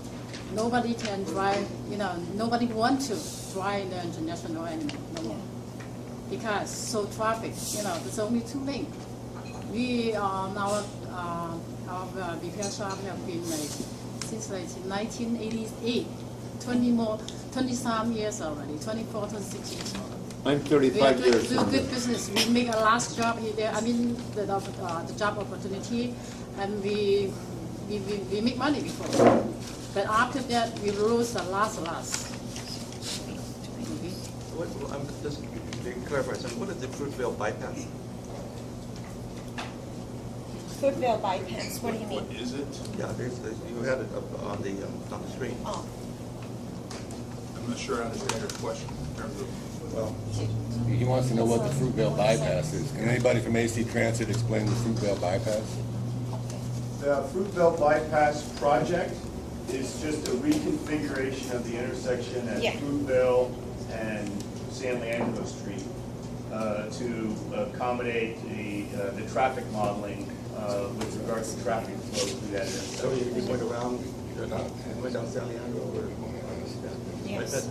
Nobody can drive, nobody want to drive the International anymore. No. Because so traffic, there's only 2 lanes. We our repair shop have been since 1988, 23 years already, 24 to 6 years already. I'm 35 years We old. do good business. We make a last job there. I mean the job opportunity, and we make money before. But after that, we lose the last. Just to clarify something, what is the Fruitvale bypass? Fruitvale bypass, what do you mean? What is it? Yeah, you had it up on the screen. Oh. I'm not sure I understand your question in terms of, Well, he wants to know what the Fruitvale bypass is. Can anybody from AC Transit explain the Fruitvale bypass? The Fruitvale bypass project is just a reconfiguration of the intersection at Fruitvale and San Leandro Street to accommodate the traffic modeling with regards to traffic flow through that intersection. So you went around, went down San Leandro or? Yes.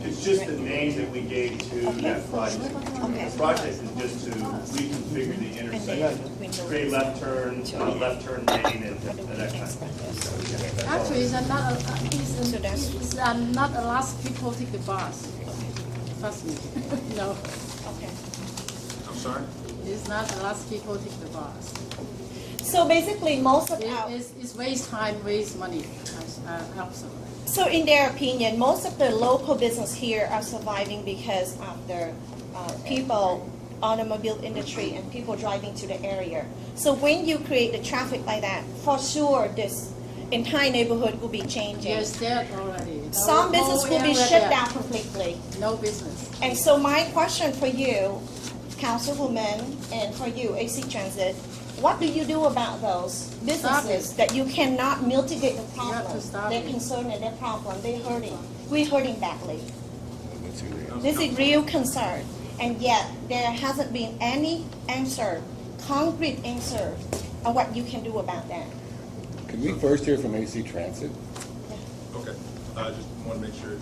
It's just the name that we gave to that project. The project is just to reconfigure the intersection, create left turn lane, and that kind of thing. Actually, it's not a lot of people take the bus. Trust me. No. Okay. I'm sorry? It's not a lot of people take the bus. So basically, most of our... It's waste time, waste money. Absolutely. So in their opinion, most of the local business here are surviving because of the people, automobile industry, and people driving to the area. So when you create the traffic like that, for sure this entire neighborhood will be changing. Yes, that already. Some business will be shut down completely. No business. And so my question for you, Councilwoman, and for you, AC Transit, what do you do about those businesses that you cannot mitigate the problem? They're concerned and their problem, they're hurting. We're hurting badly. This is real concern. And yet, there hasn't been any answer, concrete answer, on what you can do about that. Can we first hear from AC Transit? Okay, I just want to make sure.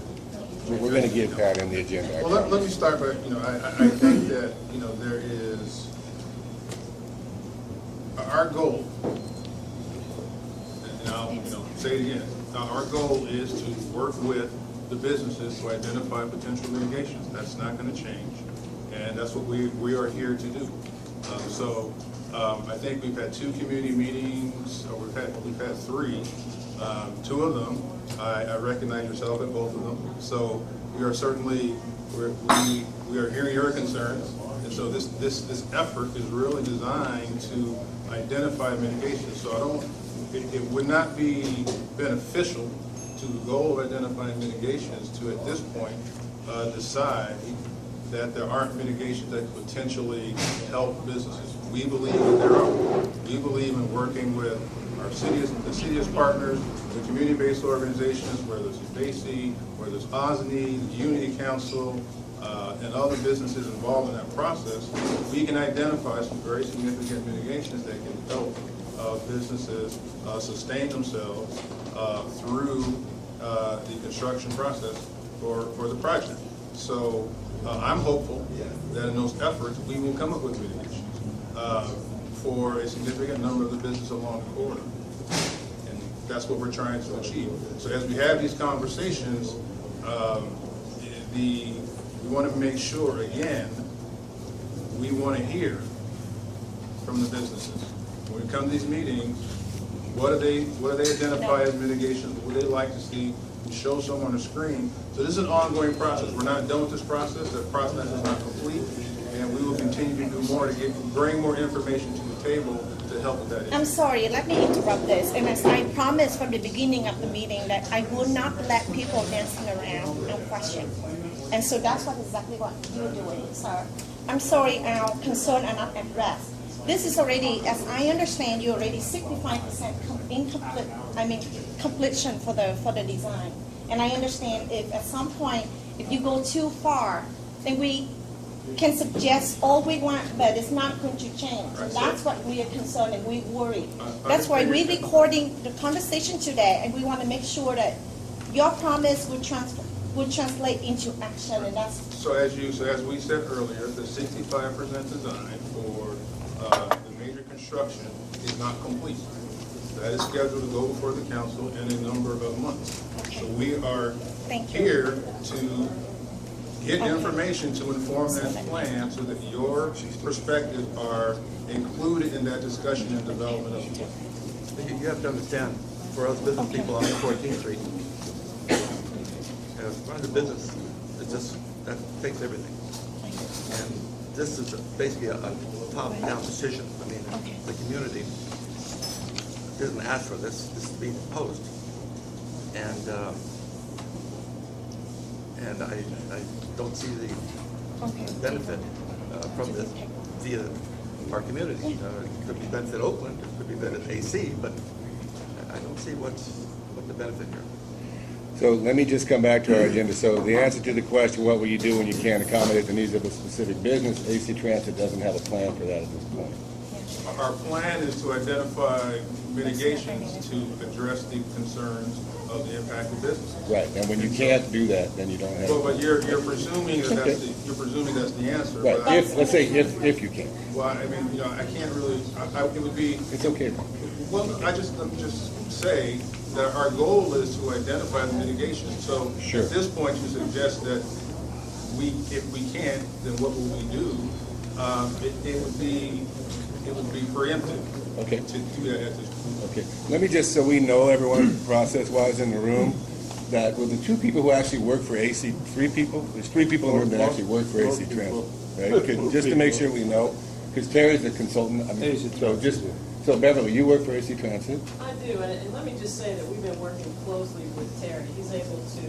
We're going to get that in the agenda. Well, let me start by, I think that, there is, our goal, and I'll, say it again, our goal is to work with the businesses to identify potential mitigations. That's not going to change, and that's what we are here to do. I think we've had 2 community meetings, or we've had 3. 2 of them, I recognize yourself at both of them. So we are certainly, we are hearing your concerns. And so this effort is really designed to identify mitigation. So it would not be beneficial to the goal of identifying mitigations to, at this point, decide that there aren't mitigations that could potentially help businesses. We believe that there are. We believe in working with our the city as partners, the community-based organizations, whether it's BASI, whether it's OSNI, the Unity Council, and other businesses involved in that process. We can identify some very significant mitigations that can help businesses sustain themselves through the construction process for the project. So I'm hopeful that in those efforts, we will come up with mitigations for a significant number of the businesses along the corridor. And that's what we're trying to achieve. So as we have these conversations, we want to make sure, again, we want to hear from the businesses. When we come to these meetings, what do they identify as mitigations? What would they like to see? Show someone on the screen. So this is an ongoing process. We're not done with this process. The process is not complete, and we will continue to do more to bring more information to the table to help with that issue. I'm sorry, let me interrupt this. And as I promised from the beginning of the meeting that I will not let people dancing around and question. And so that's exactly what you're doing, sir. I'm sorry, our concerns are not addressed. This is already, as I understand, you're already 65% completion for the design. And I understand if at some point, if you go too far, then we can suggest all we want, but it's not going to change. And that's what we are concerned and we worry. That's why we're recording the conversation today, and we want to make sure that your promise would translate into action, and that's. So as we said earlier, the 65% design for the major construction is not complete. That is scheduled to go before the council in a number of months. Okay. So we are here to get information to inform that plan so that your perspectives are included in that discussion and development of the plan. You have to understand, for us business people on 14th Street, running a business, that takes everything. And this is basically a top-down decision. I mean, the community didn't ask for this. This is being imposed, and I don't see the benefit from this via our community. It could be benefit Oakland, it could be benefit AC, but I don't see what the benefit here. So let me just come back to our agenda. So the answer to the question, what will you do when you can't accommodate the needs of a specific business, AC Transit doesn't have a plan for that at this point. Our plan is to identify mitigations to address the concerns of the impacted businesses. Right, and when you can't do that, then you don't have. But you're presuming that you're presuming that's the answer. Right, but let's say if you can. Well, I mean, I can't really, it would be. It's okay. Well, I just say that our goal is to identify the mitigation. So Sure. at this point, you suggest that if we can't, then what will we do? It would be preemptive. Okay. To do that at this point. Okay, let me just, so we know everyone process-wise in the room, that with the two people who actually work for AC, three people? There's three people in the room that actually work for AC Transit, right? Okay, just to make sure we know, because Terry's the consultant, I mean, so Beverly, you work for AC Transit? I do, and let me just say that we've been working closely with Terry. He's able to,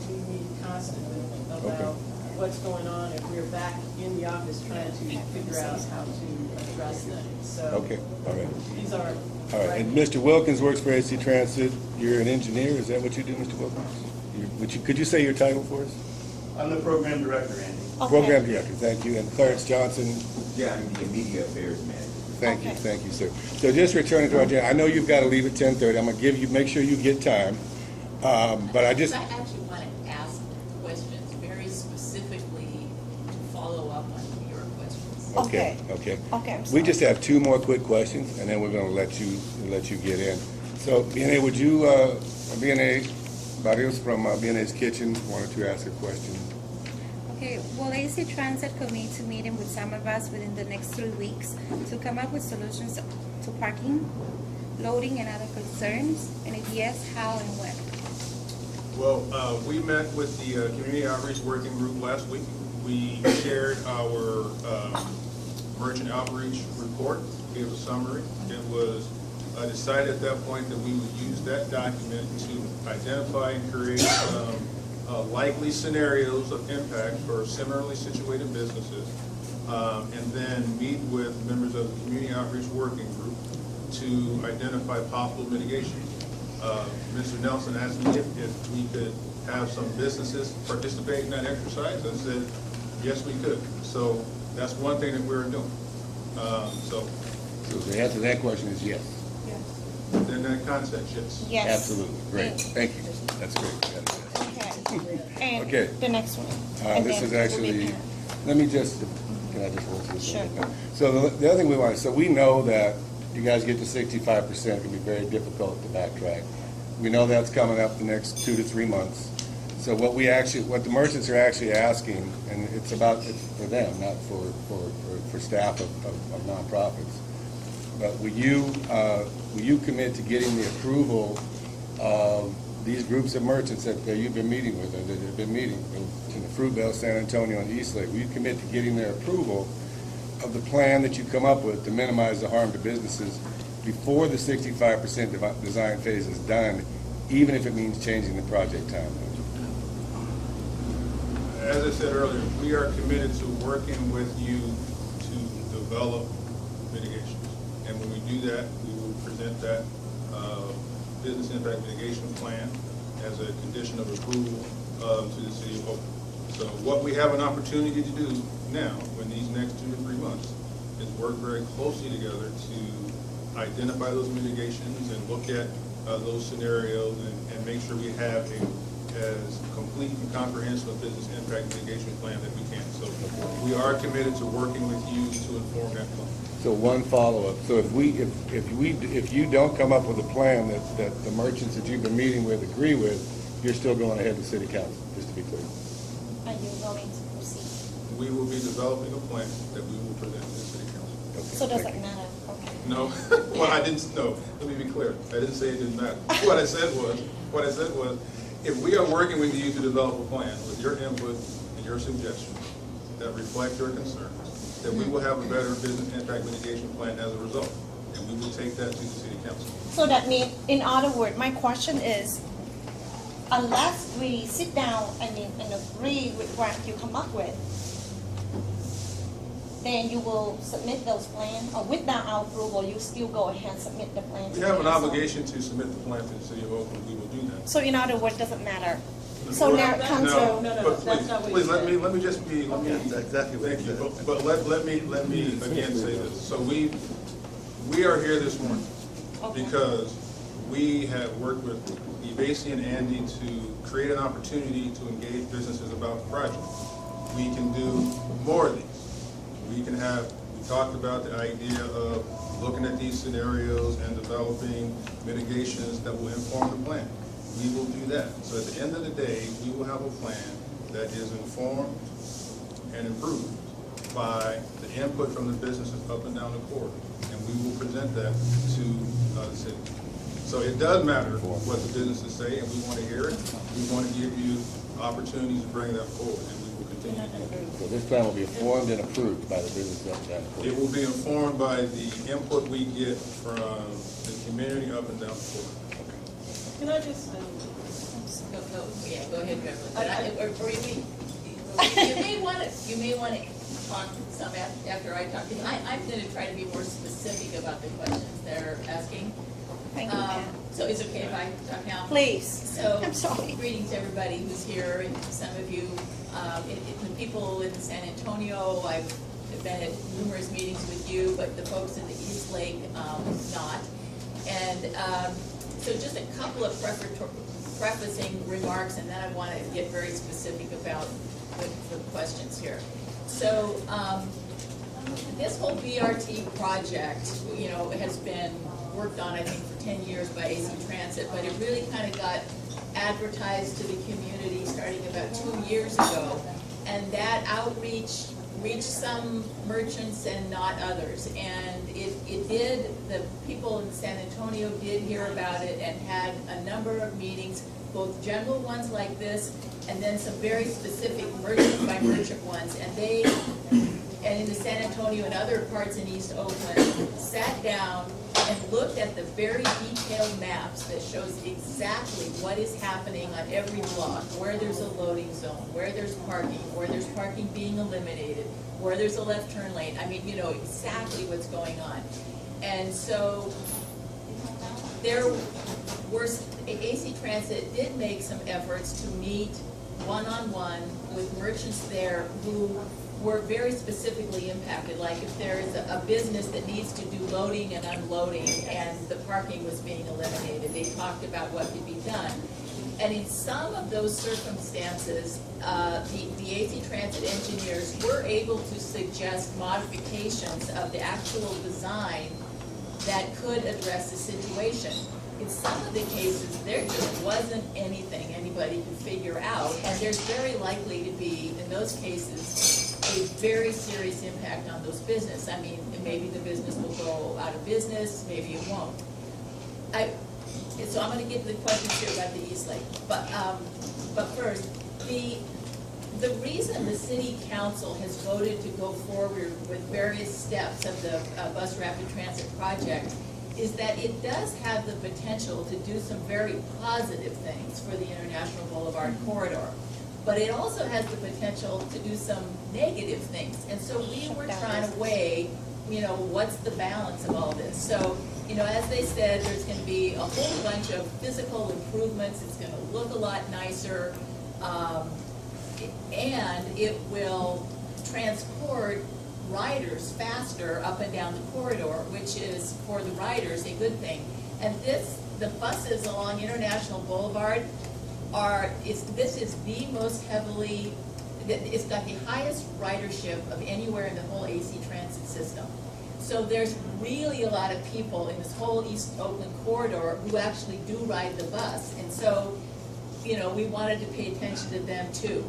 we meet constantly about what's going on, and we're back in the office trying to figure out how to address things. So Okay, all right. these are. All right, and Mr. Wilkins works for AC Transit. You're an engineer, is that what you do, Mr. Wilkins? Could you say your title for us? I'm the program director, Andy. Program director, thank you. And Clarence Johnson? Yeah, I'm the media affairs manager. Thank you, sir. So just returning to our agenda, I know you've got to leave at 10:30. I'm going to make sure you get time. But I just. I actually want to ask questions very specifically to follow up on your questions. Okay. Okay, I'm We sorry. just have two more quick questions, and then we're going to let you get in. So, B&A, would you, B&A, Barrios from B&A's Kitchen, wanted to ask a question. Okay, will AC Transit commit to meeting with some of us within the next 3 weeks to come up with solutions to parking, loading, and other concerns? And if yes, how and when? Well, we met with the Community Outreach Working Group last week. We shared our merchant outreach report, gave a summary. It was decided at that point that we would use that document to identify and create likely scenarios of impact for similarly situated businesses, and then meet with members of the Community Outreach Working Group to identify possible mitigation. Mr. Nelson asked me if we could have some businesses participate in that exercise. I said, yes, we could. So that's one thing that we're doing. So the answer to that question is yes. Then that concept, yes. Yes. Absolutely, great, thank you. That's great. Okay. And Okay. the next one. And This then is we'll actually, be- let me just, can I just roll through this? Sure. a little bit now? So the other thing we want, so we know that you guys get to 65%, it can be very difficult to backtrack. We know that's coming up the next 2 to 3 months. So what the merchants are actually asking, and it's for them, not for staff of nonprofits. But will you commit to getting the approval of these groups of merchants that you've been meeting with, or that have been meeting in the Fruit Belt, San Antonio, and Eastlake? Will you commit to getting their approval of the plan that you come up with to minimize the harm to businesses before the 65% design phase is done, even if it means changing the project timeline? As I said earlier, we are committed to working with you to develop mitigations. And when we do that, we will present that business impact mitigation plan as a condition of approval to the city of Oakland. So what we have an opportunity to do now, in these next 2 to 3 months, is work very closely together to identify those mitigations and look at those scenarios and make sure we have as complete and comprehensive a business impact mitigation plan that we can. So we are committed to working with you to inform that plan. So one follow-up. So if you don't come up with a plan that the merchants that you've been meeting with agree with, you're still going ahead to city council, just to be clear. Are you going to proceed? We will be developing a plan that we will present to the city council. Okay, So does it matter? Okay. No, well, I didn't, no, let me be clear. I didn't say it didn't matter. What I said was, if we are working with you to develop a plan with your input and your suggestions that reflect your concerns, that we will have a better business impact mitigation plan as a result, and we will take that to the city council. So that means, in other words, my question is, unless we sit down and agree with what you come up with, then you will submit those plans, or without our approval, you still go ahead and submit the plan to We have an council? obligation to submit the plan to the city of Oakland. We will do that. So in other words, doesn't matter. So now it comes No, to. but please, let me just be, That's exactly what thank he you, said. but let me again say this. So we are here this morning because we have worked with Evasi and Andy to create an opportunity to engage businesses about the project. We can do more of these. We talked about the idea of looking at these scenarios and developing mitigations that will inform the plan. We will do that. So at the end of the day, we will have a plan that is informed and improved by the input from the businesses up and down the corridor. And we will present that to the city. So it does matter what the businesses say, and we want to hear it. We want to give you opportunities to bring that forward, and we will continue to do that. So this plan will be informed and approved by the business up and down the corridor. It will be informed by the input we get from the community up and down the corridor. Can I just, Go ahead, Beverly. You may want to talk some after I talk to you. I'm going to try to be more specific about the questions they're asking. Thank you, ma'am. So is it okay if I talk now? Please. So, I'm sorry. Greetings to everybody who's here, and some of you, the people in San Antonio, I've been at numerous meetings with you, but the folks in the East Lake, not. And so just a couple of prefacing remarks, and then I want to get very specific about the questions here. So this whole BRT project, has been worked on, I think, for 10 years by AC Transit, but it really kind of got advertised to the community starting about 2 years ago, and that outreach reached some merchants and not others. And it did, the people in San Antonio did hear about it and had a number of meetings, both general ones like this, and then some very specific merchant by merchant ones. And in the San Antonio and other parts in East Oakland, sat down and looked at the very detailed maps that shows exactly what is happening on every block, where there's a loading zone, where there's parking being eliminated, where there's a left turn lane. I mean, exactly what's going on. And so there were, AC Transit did make some efforts to meet one-on-one with merchants there who were very specifically impacted, like if there is a business that needs to do loading and unloading and the parking was being eliminated, they talked about what could be done. And in some of those circumstances, the AC Transit engineers were able to suggest modifications of the actual design that could address the situation. In some of the cases, there just wasn't anything anybody could figure out, and there's very likely to be, in those cases, a very serious impact on those businesses. I mean, maybe the business will go out of business, maybe it won't. So I'm going to get to the questions here about the East Lake. But first, the reason the City Council has voted to go forward with various steps of the bus rapid transit project is that it does have the potential to do some very positive things for the International Boulevard corridor. But it also has the potential to do some negative things. And so we were trying to weigh, what's the balance of all this? So, as they said, there's going to be a whole bunch of physical improvements. It's going to look a lot nicer. And it will transport riders faster up and down the corridor, which is, for the riders, a good thing. And the buses along International Boulevard this is the most heavily, it's got the highest ridership of anywhere in the whole AC Transit system. So there's really a lot of people in this whole East Oakland corridor who actually do ride the bus. And so, we wanted to pay attention to them too.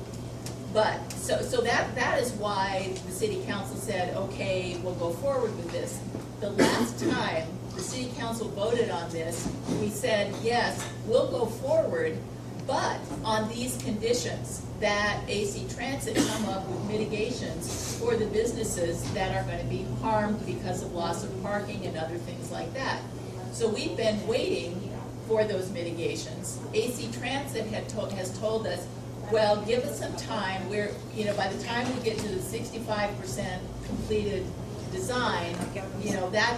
But, so that is why the City Council said, okay, we'll go forward with this. The last time the City Council voted on this, we said, yes, we'll go forward, but on these conditions, that AC Transit come up with mitigations for the businesses that are going to be harmed because of loss of parking and other things like that. So we've been waiting for those mitigations. AC Transit has told us, well, give us some time. By the time we get to the 65% completed design,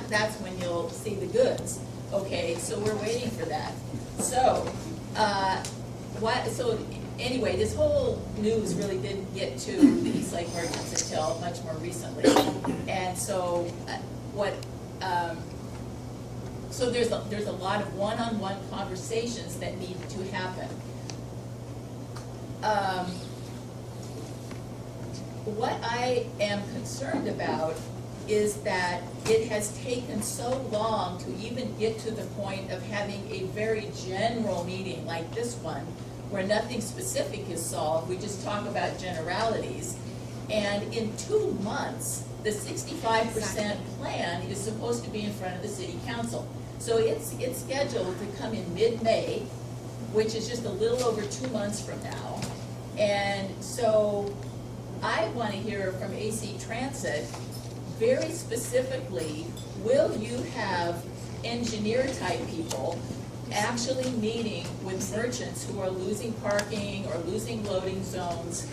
that's when you'll see the goods. Okay, so we're waiting for that. So, anyway, this whole news really didn't get to the East Lake merchants until much more recently. And so So there's a lot of one-on-one conversations that need to happen. What I am concerned about is that it has taken so long to even get to the point of having a very general meeting like this one, where nothing specific is solved, we just talk about generalities. And in 2 months, the 65% plan is supposed to be in front of the city council. So it's scheduled to come in mid-May, which is just a little over 2 months from now. And so I want to hear from AC Transit very specifically, will you have engineer-type people actually meeting with merchants who are losing parking or losing loading zones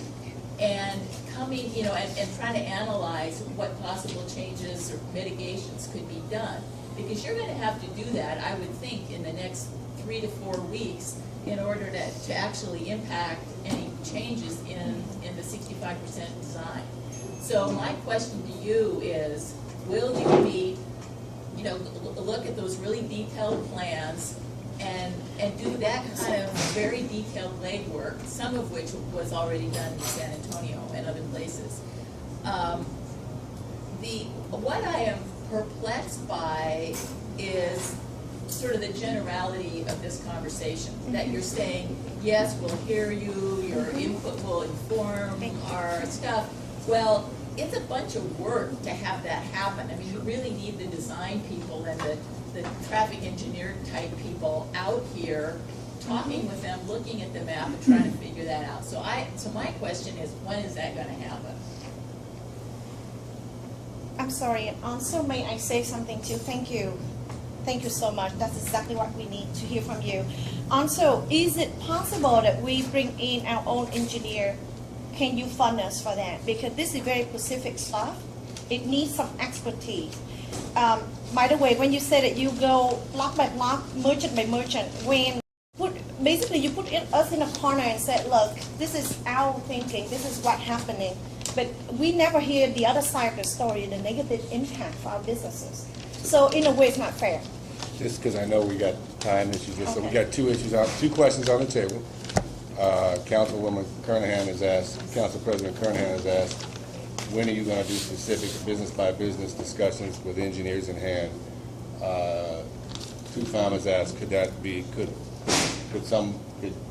and coming, you know, and trying to analyze what possible changes or mitigations could be done? Because you're going to have to do that, I would think, in the next 3 to 4 weeks in order to actually impact any changes in the 65% design. So my question to you is, will you be, you know, look at those really detailed plans and do that kind of very detailed legwork, some of which was already done in San Antonio and other places. What I am perplexed by is sort of the generality of this conversation, that you're saying, yes, we'll hear you, your input will inform our stuff. Well, it's a bunch of work to have that happen. I mean, you really need the design people and the traffic engineer type people out here talking with them, looking at the map and trying to figure that out. So my question is, when is that going to happen? I'm sorry, and also may I say something too? Thank you. Thank you so much. That's exactly what we need to hear from you. Also, is it possible that we bring in our own engineer? Can you fund us for that? Because this is very specific stuff. It needs some expertise. By the way, when you say that you go block by block, merchant by merchant, when basically you put us in a corner and said, look, this is our thinking, this is what's happening. But we never hear the other side of the story, the negative impact for our businesses. So in a way, it's not fair. Just because I know we got time issues, so we got two questions on the table. Councilwoman Kernahan has asked, Council President Kernahan has asked, when are you going to do specific business by business discussions with engineers in hand? Two farmers asked, could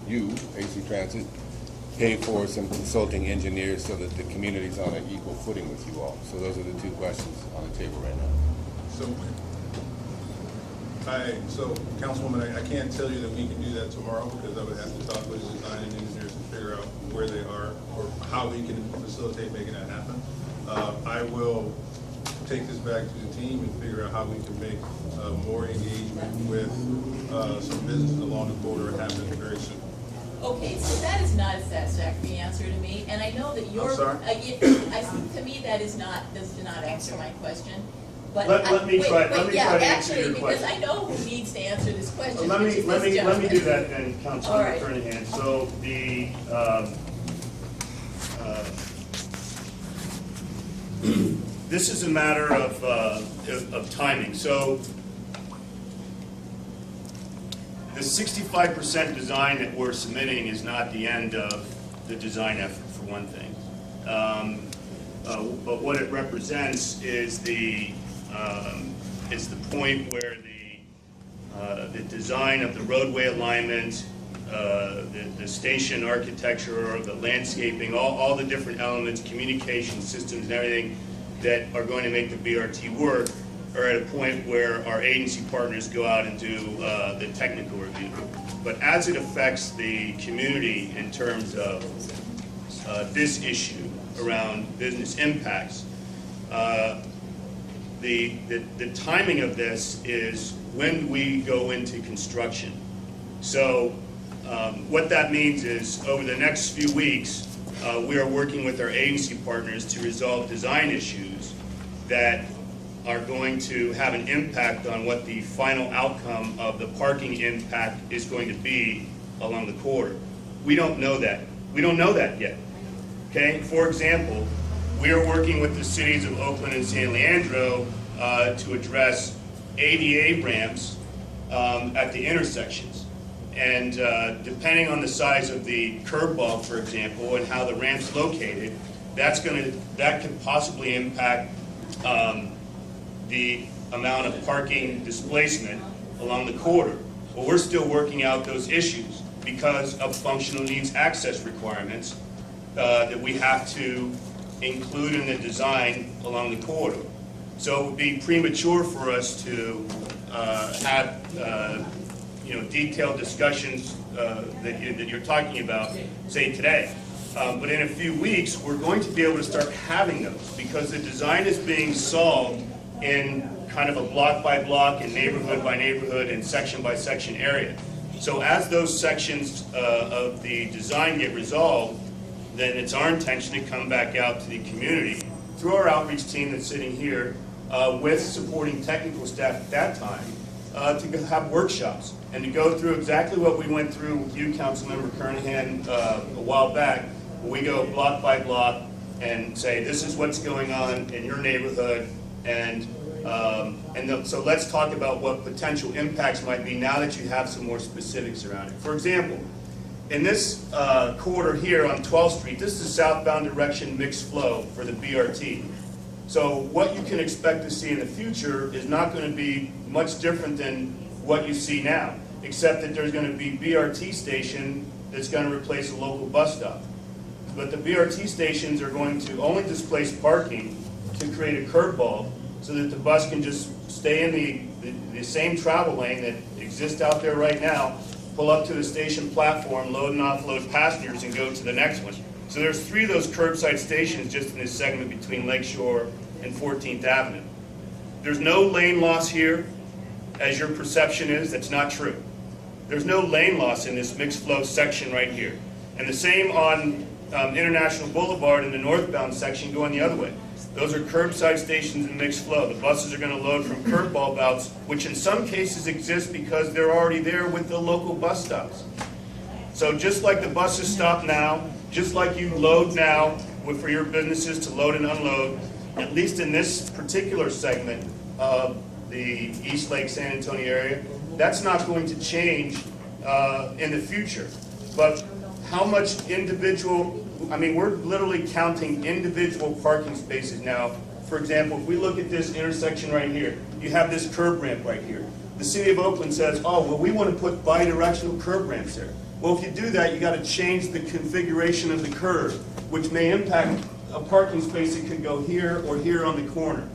you, AC Transit, pay for some consulting engineers so that the community's on an equal footing with you all? So those are the two questions on the table right now. So Councilwoman, I can't tell you that we can do that tomorrow, because I would have to talk with the design and engineers and figure out where they are or how we can facilitate making that happen. I will take this back to the team and figure out how we can make more engagement with some businesses along the border happen very soon. Okay, so that is not a satisfactory answer to me, and I know that you're. I'm sorry? To me, does not answer my question. But let me try to answer your because question. I know who needs to answer this question. Let me do that then, Councilman right. Kernahan. So this is a matter of timing. So the 65% design that we're submitting is not the end of the design effort, for one thing. But what it represents is the point where the design of the roadway alignment, the station architecture, the landscaping, all the different elements, communication systems and everything that are going to make the BRT work are at a point where our agency partners go out and do the technical review. But as it affects the community in terms of this issue around business impacts, the timing of this is when we go into construction. So what that means is over the next few weeks, we are working with our agency partners to resolve design issues that are going to have an impact on what the final outcome of the parking impact is going to be along the corridor. We don't know that. We don't know that yet. Okay? For example, we are working with the cities of Oakland and San Leandro to address ADA ramps at the intersections. And depending on the size of the curb bulb, for example, and how the ramp's located, that could possibly impact the amount of parking displacement along the corridor. Well, we're still working out those issues because of functional needs access requirements that we have to include in the design along the corridor. So it would be premature for us to have detailed discussions that you're talking about, say today. But in a few weeks, we're going to be able to start having those because the design is being solved in kind of a block by block and neighborhood by neighborhood and section by section area. So as those sections of the design get resolved, then it's our intention to come back out to the community through our outreach team that's sitting here with supporting technical staff at that time to have workshops and to go through exactly what we went through with you, Councilmember Kernahan, a while back. We go block by block and say, this is what's going on in your neighborhood, so let's talk about what potential impacts might be now that you have some more specifics around it. For example, in this corridor here on 12th Street, this is a southbound direction mixed flow for the BRT. So what you can expect to see in the future is not going to be much different than what you see now, except that there's going to be BRT station that's going to replace a local bus stop. But the BRT stations are going to only displace parking to create a curb bulb so that the bus can just stay in the same travel lane that exists out there right now, pull up to the station platform, load and offload passengers, and go to the next one. So there's 3 of those curbside stations just in this segment between Lakeshore and 14th Avenue. There's no lane loss here, as your perception is. That's not true. There's no lane loss in this mixed flow section right here. And the same on International Boulevard in the northbound section going the other way. Those are curbside stations in mixed flow. The buses are going to load from curb bulb outs, which in some cases exist because they're already there with the local bus stops. So just like the buses stop now, just like you load now for your businesses to load and unload, at least in this particular segment of the East Lake San Antonio area, that's not going to change in the future. But how much individual, we're literally counting individual parking spaces now. For example, if we look at this intersection right here, you have this curb ramp right here. The city of Oakland says, oh, well, we want to put bi-directional curb ramps there. Well, if you do that, you got to change the configuration of the curb, which may impact a parking space that could go here or here on the corner.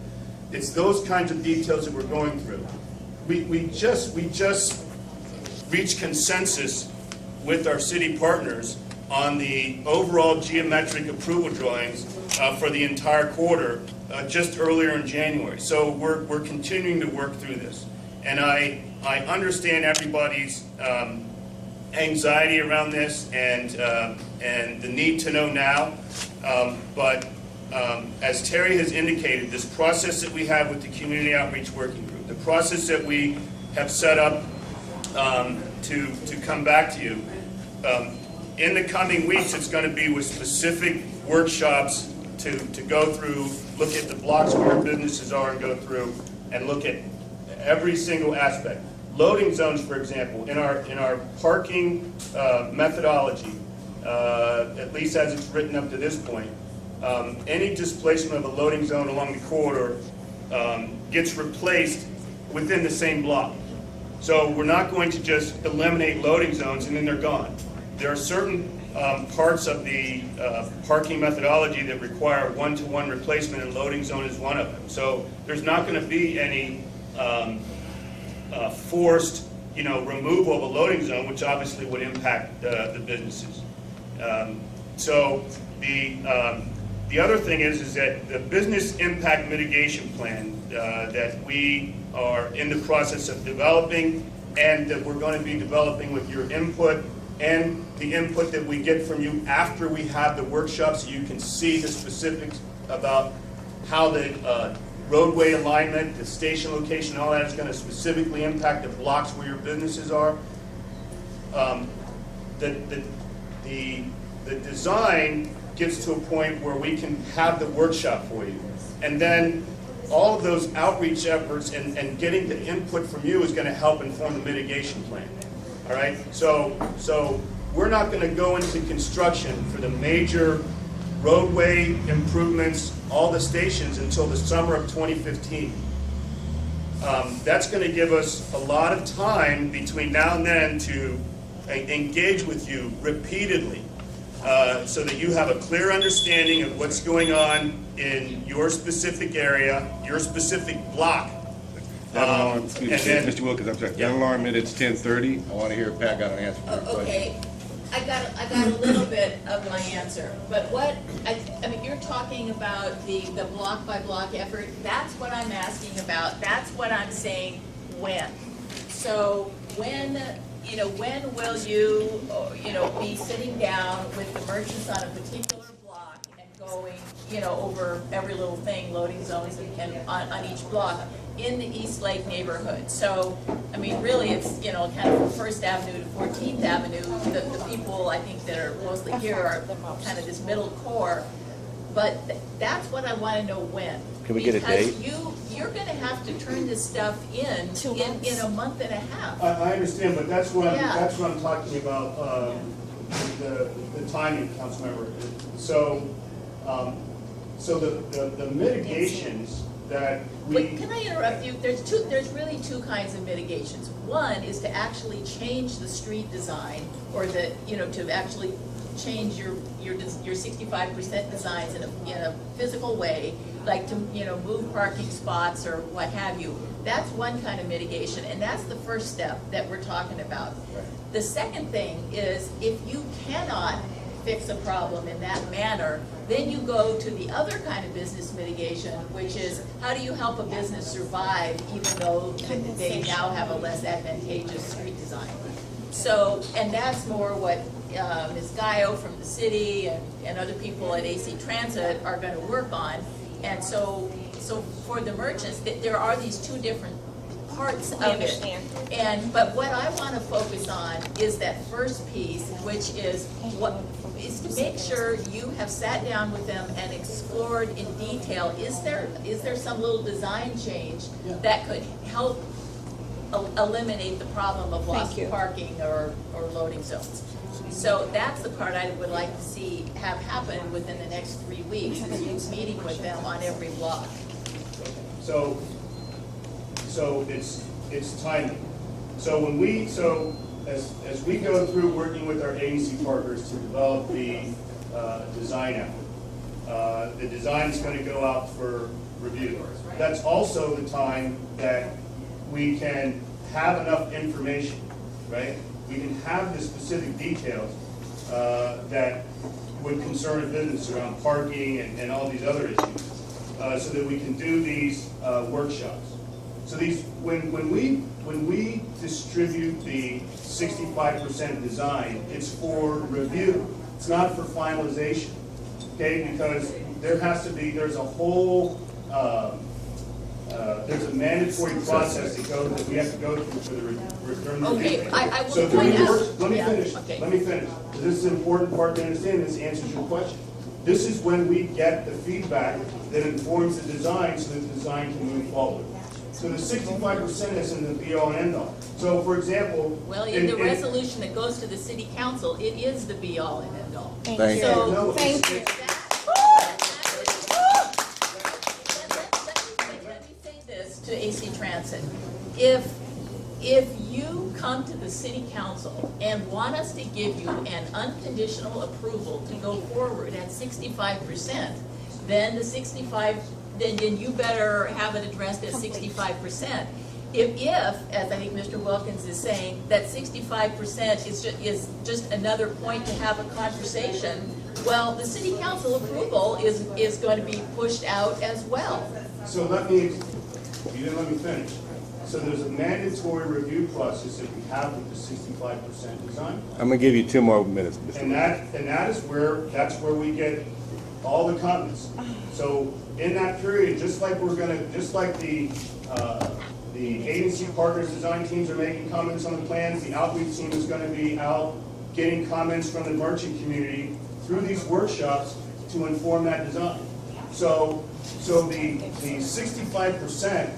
It's those kinds of details that we're going through. We just reached consensus with our city partners on the overall geometric approval drawings for the entire quarter just earlier in January. So we're continuing to work through this. And I understand everybody's anxiety around this and the need to know now. But as Terry has indicated, this process that we have with the Community Outreach Working Group, the process that we have set up to come back to you, in the coming weeks, it's going to be with specific workshops to go through, look at the blocks where your businesses are and go through and look at every single aspect. Loading zones, for example, in our parking methodology, at least as it's written up to this point, any displacement of a loading zone along the corridor gets replaced within the same block. So we're not going to just eliminate loading zones and then they're gone. There are certain parts of the parking methodology that require one-to-one replacement, and loading zone is one of them. So there's not going to be any forced, removal of a loading zone, which obviously would impact the businesses. So the other thing is that the business impact mitigation plan that we are in the process of developing and that we're going to be developing with your input and the input that we get from you after we have the workshop, so you can see the specifics about how the roadway alignment, the station location, all that is going to specifically impact the blocks where your businesses are. The design gets to a point where we can have the workshop for you. And then all of those outreach efforts and getting the input from you is going to help inform the mitigation plan. All right? So we're not going to go into construction for the major roadway improvements, all the stations, until the summer of 2015. That's going to give us a lot of time between now and then to engage with you repeatedly so that you have a clear understanding of what's going on in your specific area, your specific block. Excuse me, Mr. Wilkins, I'm sorry. That alarm minutes 10:30. I want to hear if Pat got an answer for your question. Okay, I got a little bit of my answer, but what, I mean, you're talking about the block by block effort. That's what I'm asking about. That's what I'm saying, when. So when will you, be sitting down with the merchants on a particular block and going, over every little thing, loading zones and on each block in the East Lake neighborhood? So, I mean, really, it's, kind of from 1st Avenue to 14th Avenue. The people, I think, that are mostly here are kind of this middle core. But that's what I want to know, when. Can we get a date? Because you're going to have to turn this stuff in a month and a half. I understand, but that's what I'm talking about, the timing, Councilmember. So, the mitigations that we... Wait, can I interrupt you? There's really two kinds of mitigations. One is to actually change the street design, or to actually change your 65% designs in a physical way, like to move parking spots or what have you. That's one kind of mitigation, and that's the first step that we're talking about. The second thing is, if you cannot fix a problem in that manner, then you go to the other kind of business mitigation, which is, how do you help a business survive even though they now have a less advantageous street design? So, and that's more what Ms. Gaio from the city and other people at AC Transit are going to work on. And so for the merchants, there are these two different parts of it. But what I want to focus on is that first piece, which is to make sure you have sat down with them and explored in detail, is there some little design change that could help eliminate the problem of lost parking or loading zones. So that's the part I would like to see have happen within the next 3 weeks, is you meeting with them on every block. So it's timing. So as we go through working with our agency partners to develop the design effort, the design is going to go out for review. That's also the time that we can have enough information, right? We can have the specific details that would concern a business around parking and all these other issues, so that we can do these workshops. So these, when we distribute the 65% design, it's for review. It's not for finalization, okay? Because there's a whole there's a mandatory process that we have to go through for the return review. Okay, I will So point out. let me finish. Let me finish. This is an important part to understand. This answers your question. This is when we get the feedback that informs the design, so that the design can move forward. So the 65% isn't the be-all and end-all. So, for example, Well, in the resolution that goes to the city council, it is the be-all and end-all. Thank you. So, No, thank it's- you. Let me say this to AC Transit. If you come to the city council and want us to give you an unconditional approval to go forward at 65%, then then you better have it addressed at 65%. If, as I think Mr. Wilkins is saying, that 65% is just another point to have a conversation, well, the city council approval is going to be pushed out as well. So you didn't let me finish. So there's a mandatory review process that we have with the 65% design. I'm going to give you 2 more minutes, Mr. And that's where we get all the comments. So in that period, just like the agency partners, design teams are making comments on the plans, the outreach team is going to be out getting comments from the merchant community through these workshops to inform that design. So the 65%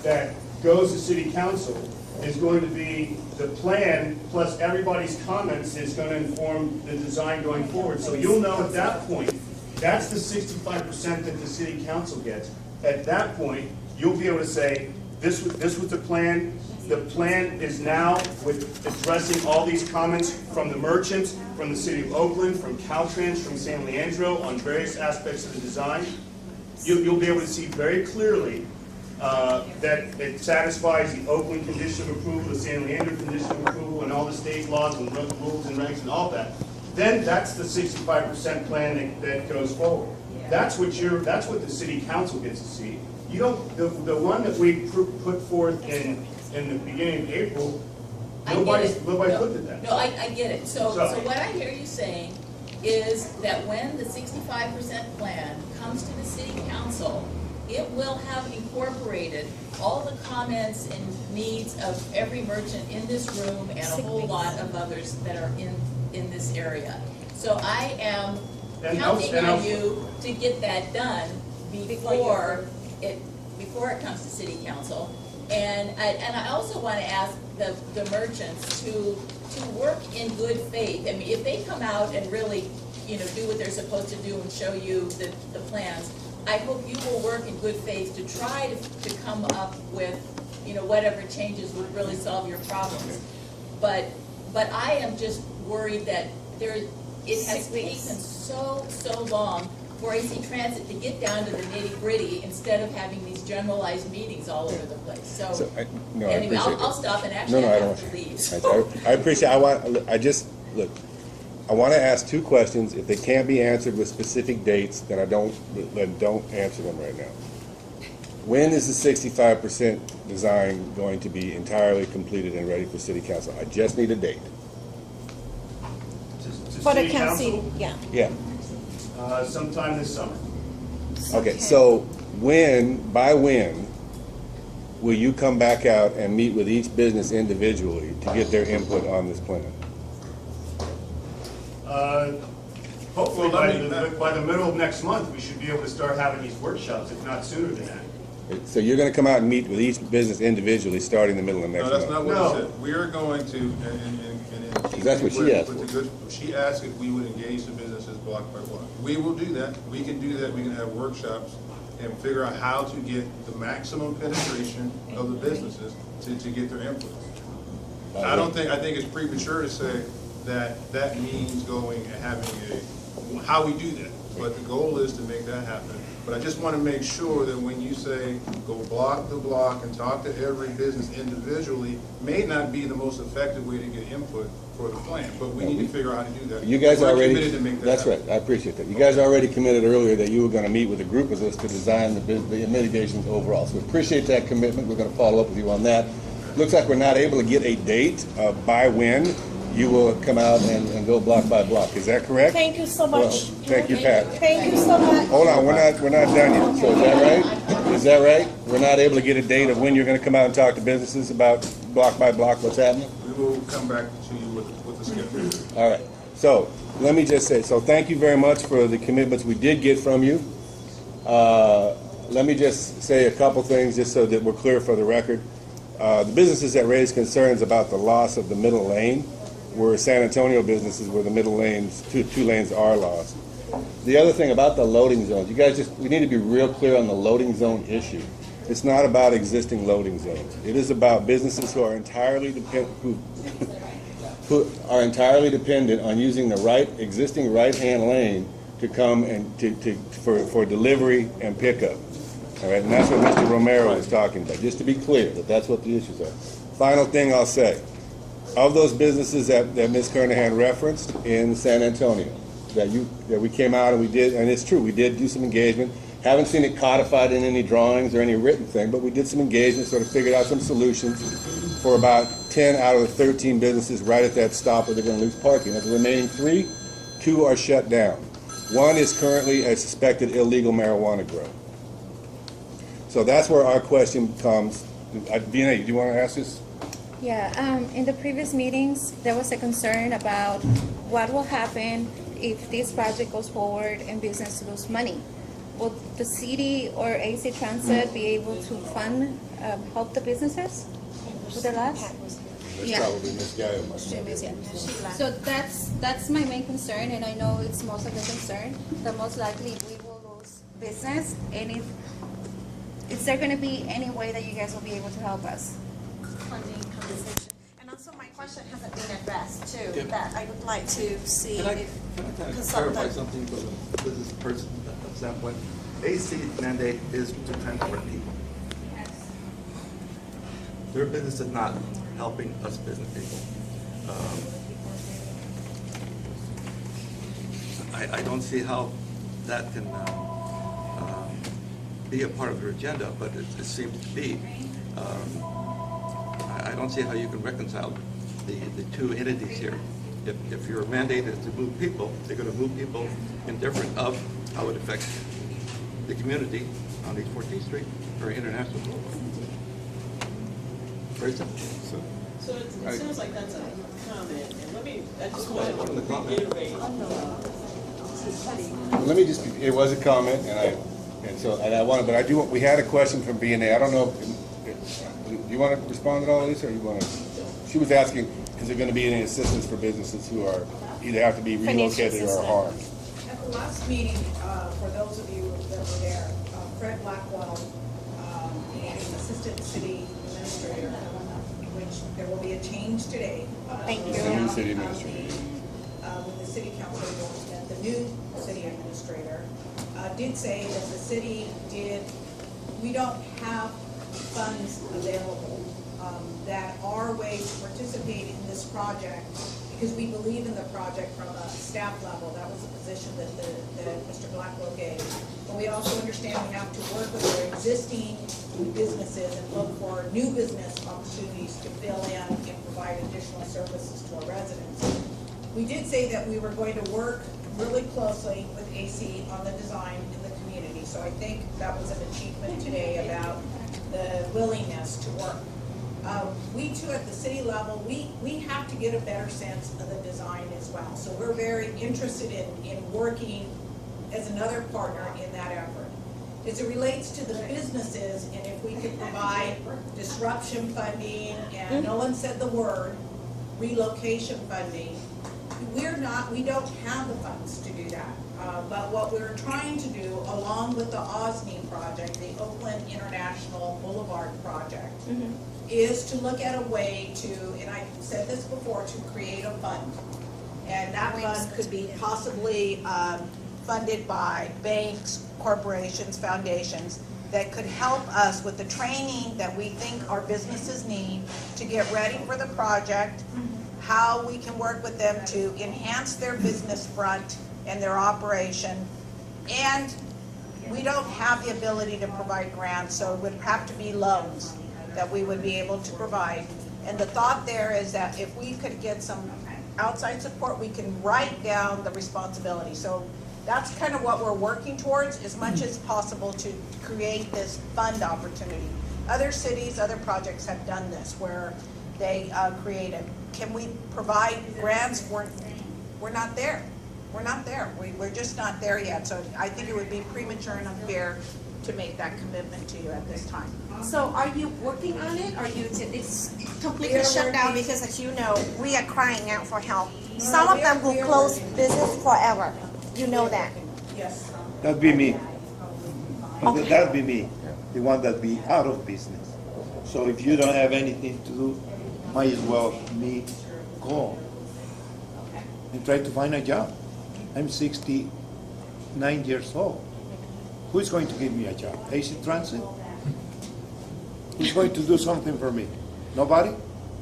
that goes to city council is going to be the plan, plus everybody's comments is going to inform the design going forward. So you'll know at that point, that's the 65% that the city council gets. At that point, you'll be able to say, this was the plan. The plan is now with addressing all these comments from the merchants, from the city of Oakland, from Caltrans, from San Leandro on various aspects of the design. You'll be able to see very clearly that it satisfies the Oakland condition of approval, the San Leandro condition of approval, and all the state laws and rules and regs and all that. Then that's the 65% plan that goes forward. That's what the city council gets to see. You don't, the one that we put forth in the beginning of April, nobody looked at that. No, I get it. So what I hear you saying is that when the 65% plan comes to the city council, it will have incorporated all the comments and needs of every merchant in this room and a whole lot of others that are in this area. So I am counting on you to get that done before it comes to city council. And I also want to ask the merchants to work in good faith. I mean, if they come out and really, do what they're supposed to do and show you the plans, I hope you will work in good faith to try to come up with, whatever changes would really solve your problems. But I am just worried that it has taken so long for AC Transit to get down to the nitty-gritty instead of having these generalized meetings all over the place. So anyway, I'll stop and actually I have to leave. I appreciate. I want to ask two questions. If they can't be answered with specific dates, then don't answer them right now. When is the 65% design going to be entirely completed and ready for city council? I just need a date. For the council, yeah. Yeah. Sometime this summer. Okay, so by when will you come back out and meet with each business individually to get their input on this plan? Hopefully by the middle of next month, we should be able to start having these workshops, if not sooner than that. So you're going to come out and meet with each business individually starting the middle of next month? No, that's not what I said. We are going to, that's what she asked she asked if we would engage the businesses block by block. We will do that. We can do that. We can have workshops and figure out how to get the maximum penetration of the businesses to get their input. I think it's premature to say that means going and having how we do that. But the goal is to make that happen. But I just want to make sure that when you say go block to block and talk to every business individually, may not be the most effective way to get input for the plan. But we need to figure out how to do that. You guys We're already committed to make that that's happen. right. I appreciate that. You guys already committed earlier that you were going to meet with a group of us to design the mitigations overall. So we appreciate that commitment. We're going to follow up with you on that. Looks like we're not able to get a date by when you will come out and go block by block. Is that correct? Thank you so much. Well, thank you, Pat. Thank you so much. Hold on, we're not done yet. So is that right? Is that right? We're not able to get a date of when you're going to come out and talk to businesses about block by block what's happening? We will come back to you with the schedule. All right. So let me just say, thank you very much for the commitments we did get from you. Let me just say a couple things just so that we're clear for the record. The businesses that raised concerns about the loss of the middle lane were San Antonio businesses where the middle lanes, two lanes are lost. The other thing about the loading zones, you guys we need to be real clear on the loading zone issue. It's not about existing loading zones. It is about businesses who are entirely dependent on using the existing right-hand lane to come and for delivery and pickup. All right, and that's what Mr. Romero was talking about. Just to be clear that's what the issues are. Final thing I'll say. Of those businesses that Ms. Kernahan referenced in San Antonio, that we came out and we did, and it's true, we did do some engagement. Haven't seen it codified in any drawings or any written thing, but we did some engagement, sort of figured out some solutions for about 10 out of the 13 businesses right at that stop where they're going to lose parking. Of the remaining 3, 2 are shut down. One is currently a suspected illegal marijuana grow. So that's where our question comes. Vianney, do you want to ask this? Yeah, in the previous meetings, there was a concern about what will happen if this project goes forward and business lose money. will the city or AC Transit be able to fund, help the businesses with the lots? That's Yeah. probably Ms. Gallo. So that's my main concern, and I know it's most of the concern, that most likely we will lose business, and if, is there gonna be any way that you guys will be able to help us? Funding conversation. And also my question hasn't been addressed too, Yeah. that I would like to see Can I if kind of consultant. clarify something from a business person standpoint? AC mandate is to transport people. Their business is not helping us business people. I don't see how that can be a part of your agenda, but it seems to be. I don't see how you can reconcile the two entities here. If your mandate is to move people, they're going to move people indifferent of how it affects the community on East 14th Street or International Boulevard. Very simple. So it sounds like that's a comment, and I just want What in the to comment? reiterate. Let me just, it was a comment, but I do, we had a question from B&A. I don't know, do you want to respond to all this, or you want to? She was asking, is there going to be any assistance for businesses who are, either have to be relocated or are harmed? At the last meeting, for those of you that were there, Fred Blackwell, the Assistant City Administrator, which there will be a change today. Thank you. The new city administrator. With the city council endorsement, the new city administrator did say that the city we don't have funds available that are ways to participate in this project because we believe in the project from a staff level. That was a position that Mr. Blackwell gave. But we also understand we have to work with our existing businesses and look for new business opportunities to fill in and provide additional services to our residents. We did say that we were going to work really closely with AC on the design in the community. So I think that was an achievement today about the willingness to work. We too at the city level, we have to get a better sense of the design as well. So we're very interested in working as another partner in that effort. As it relates to the businesses, and if we could provide disruption funding, and no one said the word, relocation funding, we don't have the funds to do that. But what we're trying to do, along with the OSNI project, the Oakland International Boulevard project, is to look at a way to, and I said this before, to create a fund. And that fund could be possibly funded by banks, corporations, foundations, that could help us with the training that we think our businesses need to get ready for the project, how we can work with them to enhance their business front and their operation. And we don't have the ability to provide grants, so it would have to be loans that we would be able to provide. And the thought there is that if we could get some outside support, we can write down the responsibility. So that's kind of what we're working towards, as much as possible, to create this fund opportunity. Other cities, other projects have done this, where they created. Can we provide grants? We're not there. We're not there. We're just not there yet. So I think it would be premature and unfair to make that commitment to you at this time. So are you working on it, or it's completely shut down because, as you know, we are crying out for help. Some of them will close business forever. You know that. Yes. That'd be me. That'd be me, the one that'd be out of business. So if you don't have anything to do, might as well me go and try to find a job. I'm 69 years old. Who's going to give me a job? AC Transit? Who's going to do something for me? Nobody?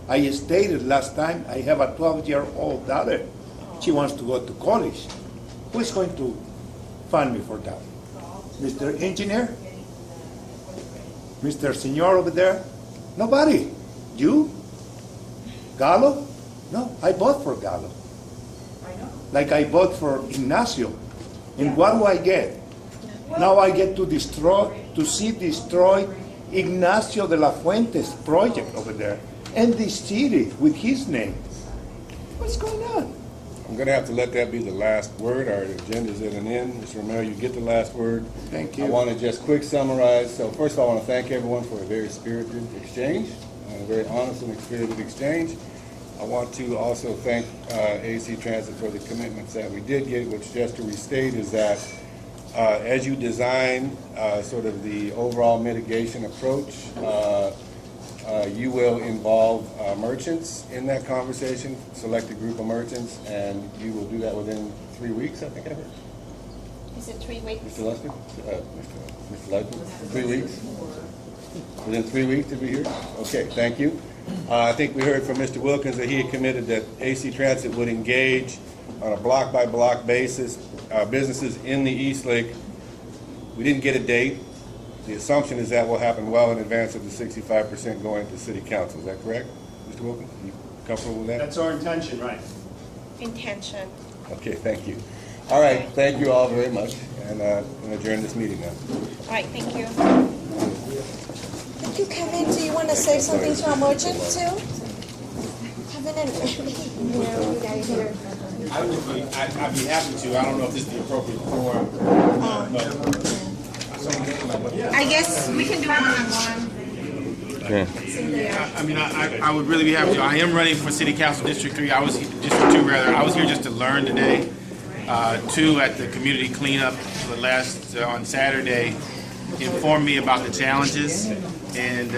I stated last time I have a 12-year-old daughter. She wants to go to college. Who's going to fund me for that? Mr. Engineer? Mr. Senor over there? Nobody. You? Gallo? No, I bought for Gallo. Like I bought for Ignacio. And what do I get? Now I get to see destroy Ignacio de la Fuente's project over there and the city with his name. What's going on? I'm going to have to let that be the last word. Our agenda's at an end. Mr. Romero, you get the last word. Thank you. I want to just quick summarize. So first of all, I want to thank everyone for a very spirited exchange, a very honest and spirited exchange. I want to also thank AC Transit for the commitments that we did get, which just to restate is that as you design sort of the overall mitigation approach, you will involve merchants in that conversation, select a group of merchants, and you will do that within 3 weeks, I think I heard. Is it 3 weeks? Mr. Lester? Mr. Lightfoot? 3 weeks? Within 3 weeks to be here? Okay, thank you. I think we heard from Mr. Wilkins that he had committed that AC Transit would engage on a block-by-block basis businesses in the East Lake. We didn't get a date. The assumption is that will happen well in advance of the 65% going to City Council. Is that correct, Mr. Wilkins? You comfortable with that? That's our intention, right? Intention. Okay, thank you. All right, thank you all very much, and adjourn this meeting now. All right, thank you. Thank you, Kevin. Do you want to say something to our merchant too? Kevin and you guys here. I'd be happy to. I don't know if this is the appropriate forum, I guess we can do one-on-one. I mean, I would really be happy to. I am running for City Council District 3. I was District 2 rather. I was here just to learn today. 2 at the community cleanup on Saturday informed me about the challenges, and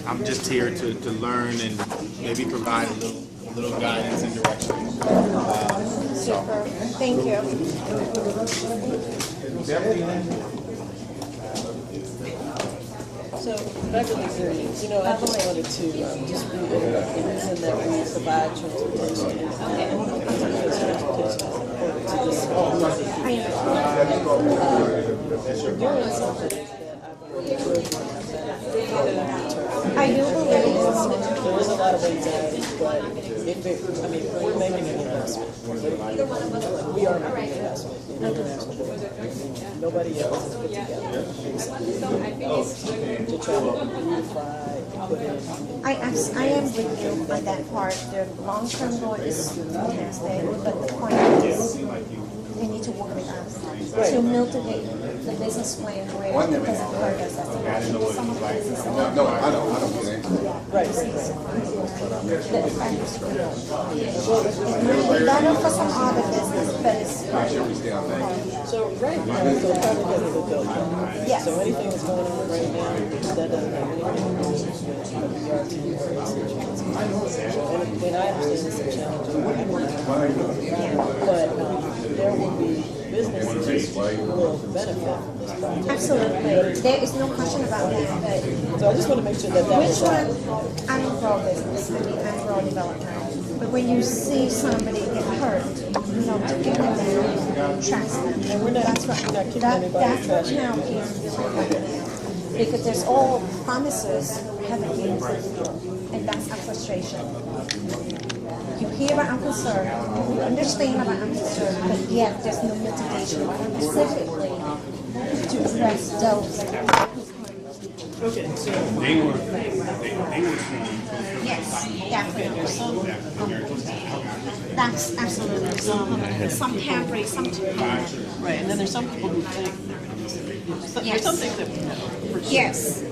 I'm just here to learn and maybe provide a little guidance and direction. Super. Thank you. So, Beverly, you know, I just wanted to just reiterate the reason that we provide transportation. And because transportation is important to this community. We're doing something that I believe will I do believe there is a lot of anxiety, but we're making an investment. We are making an investment in international development. Nobody else has put together to try to unify, put in. I am with you on that part. The long-term goal is fantastic, but the point is they need to work with us to mitigate the business plan where it doesn't hurt us. Some of the businesses. No, I don't get it. Right. It might be better for some other business, but it's So right now, so probably get a good building. Yes. So anything that's going on right now, that doesn't have anything to do with BRT or and when I understand it's a challenge, but there will be businesses who will benefit from this project. absolutely. There is no question about that. But So I just want to make sure that which one? I'm a pro business. I'm a pro developer. But when you see somebody get hurt, you know, to get them there, trust them. And we're not, That's what not keeping that's anybody what trash. town is doing right now. Because there's all promises haven't been fulfilled, and that's our frustration. You hear about our concern, you understand about our concern, but yet there's no mitigation specifically to address those. Okay, so. They were Yes, definitely. That's absolutely some temporary, some Right, and then there's some people who think, there's some things that we know. for sure. yes.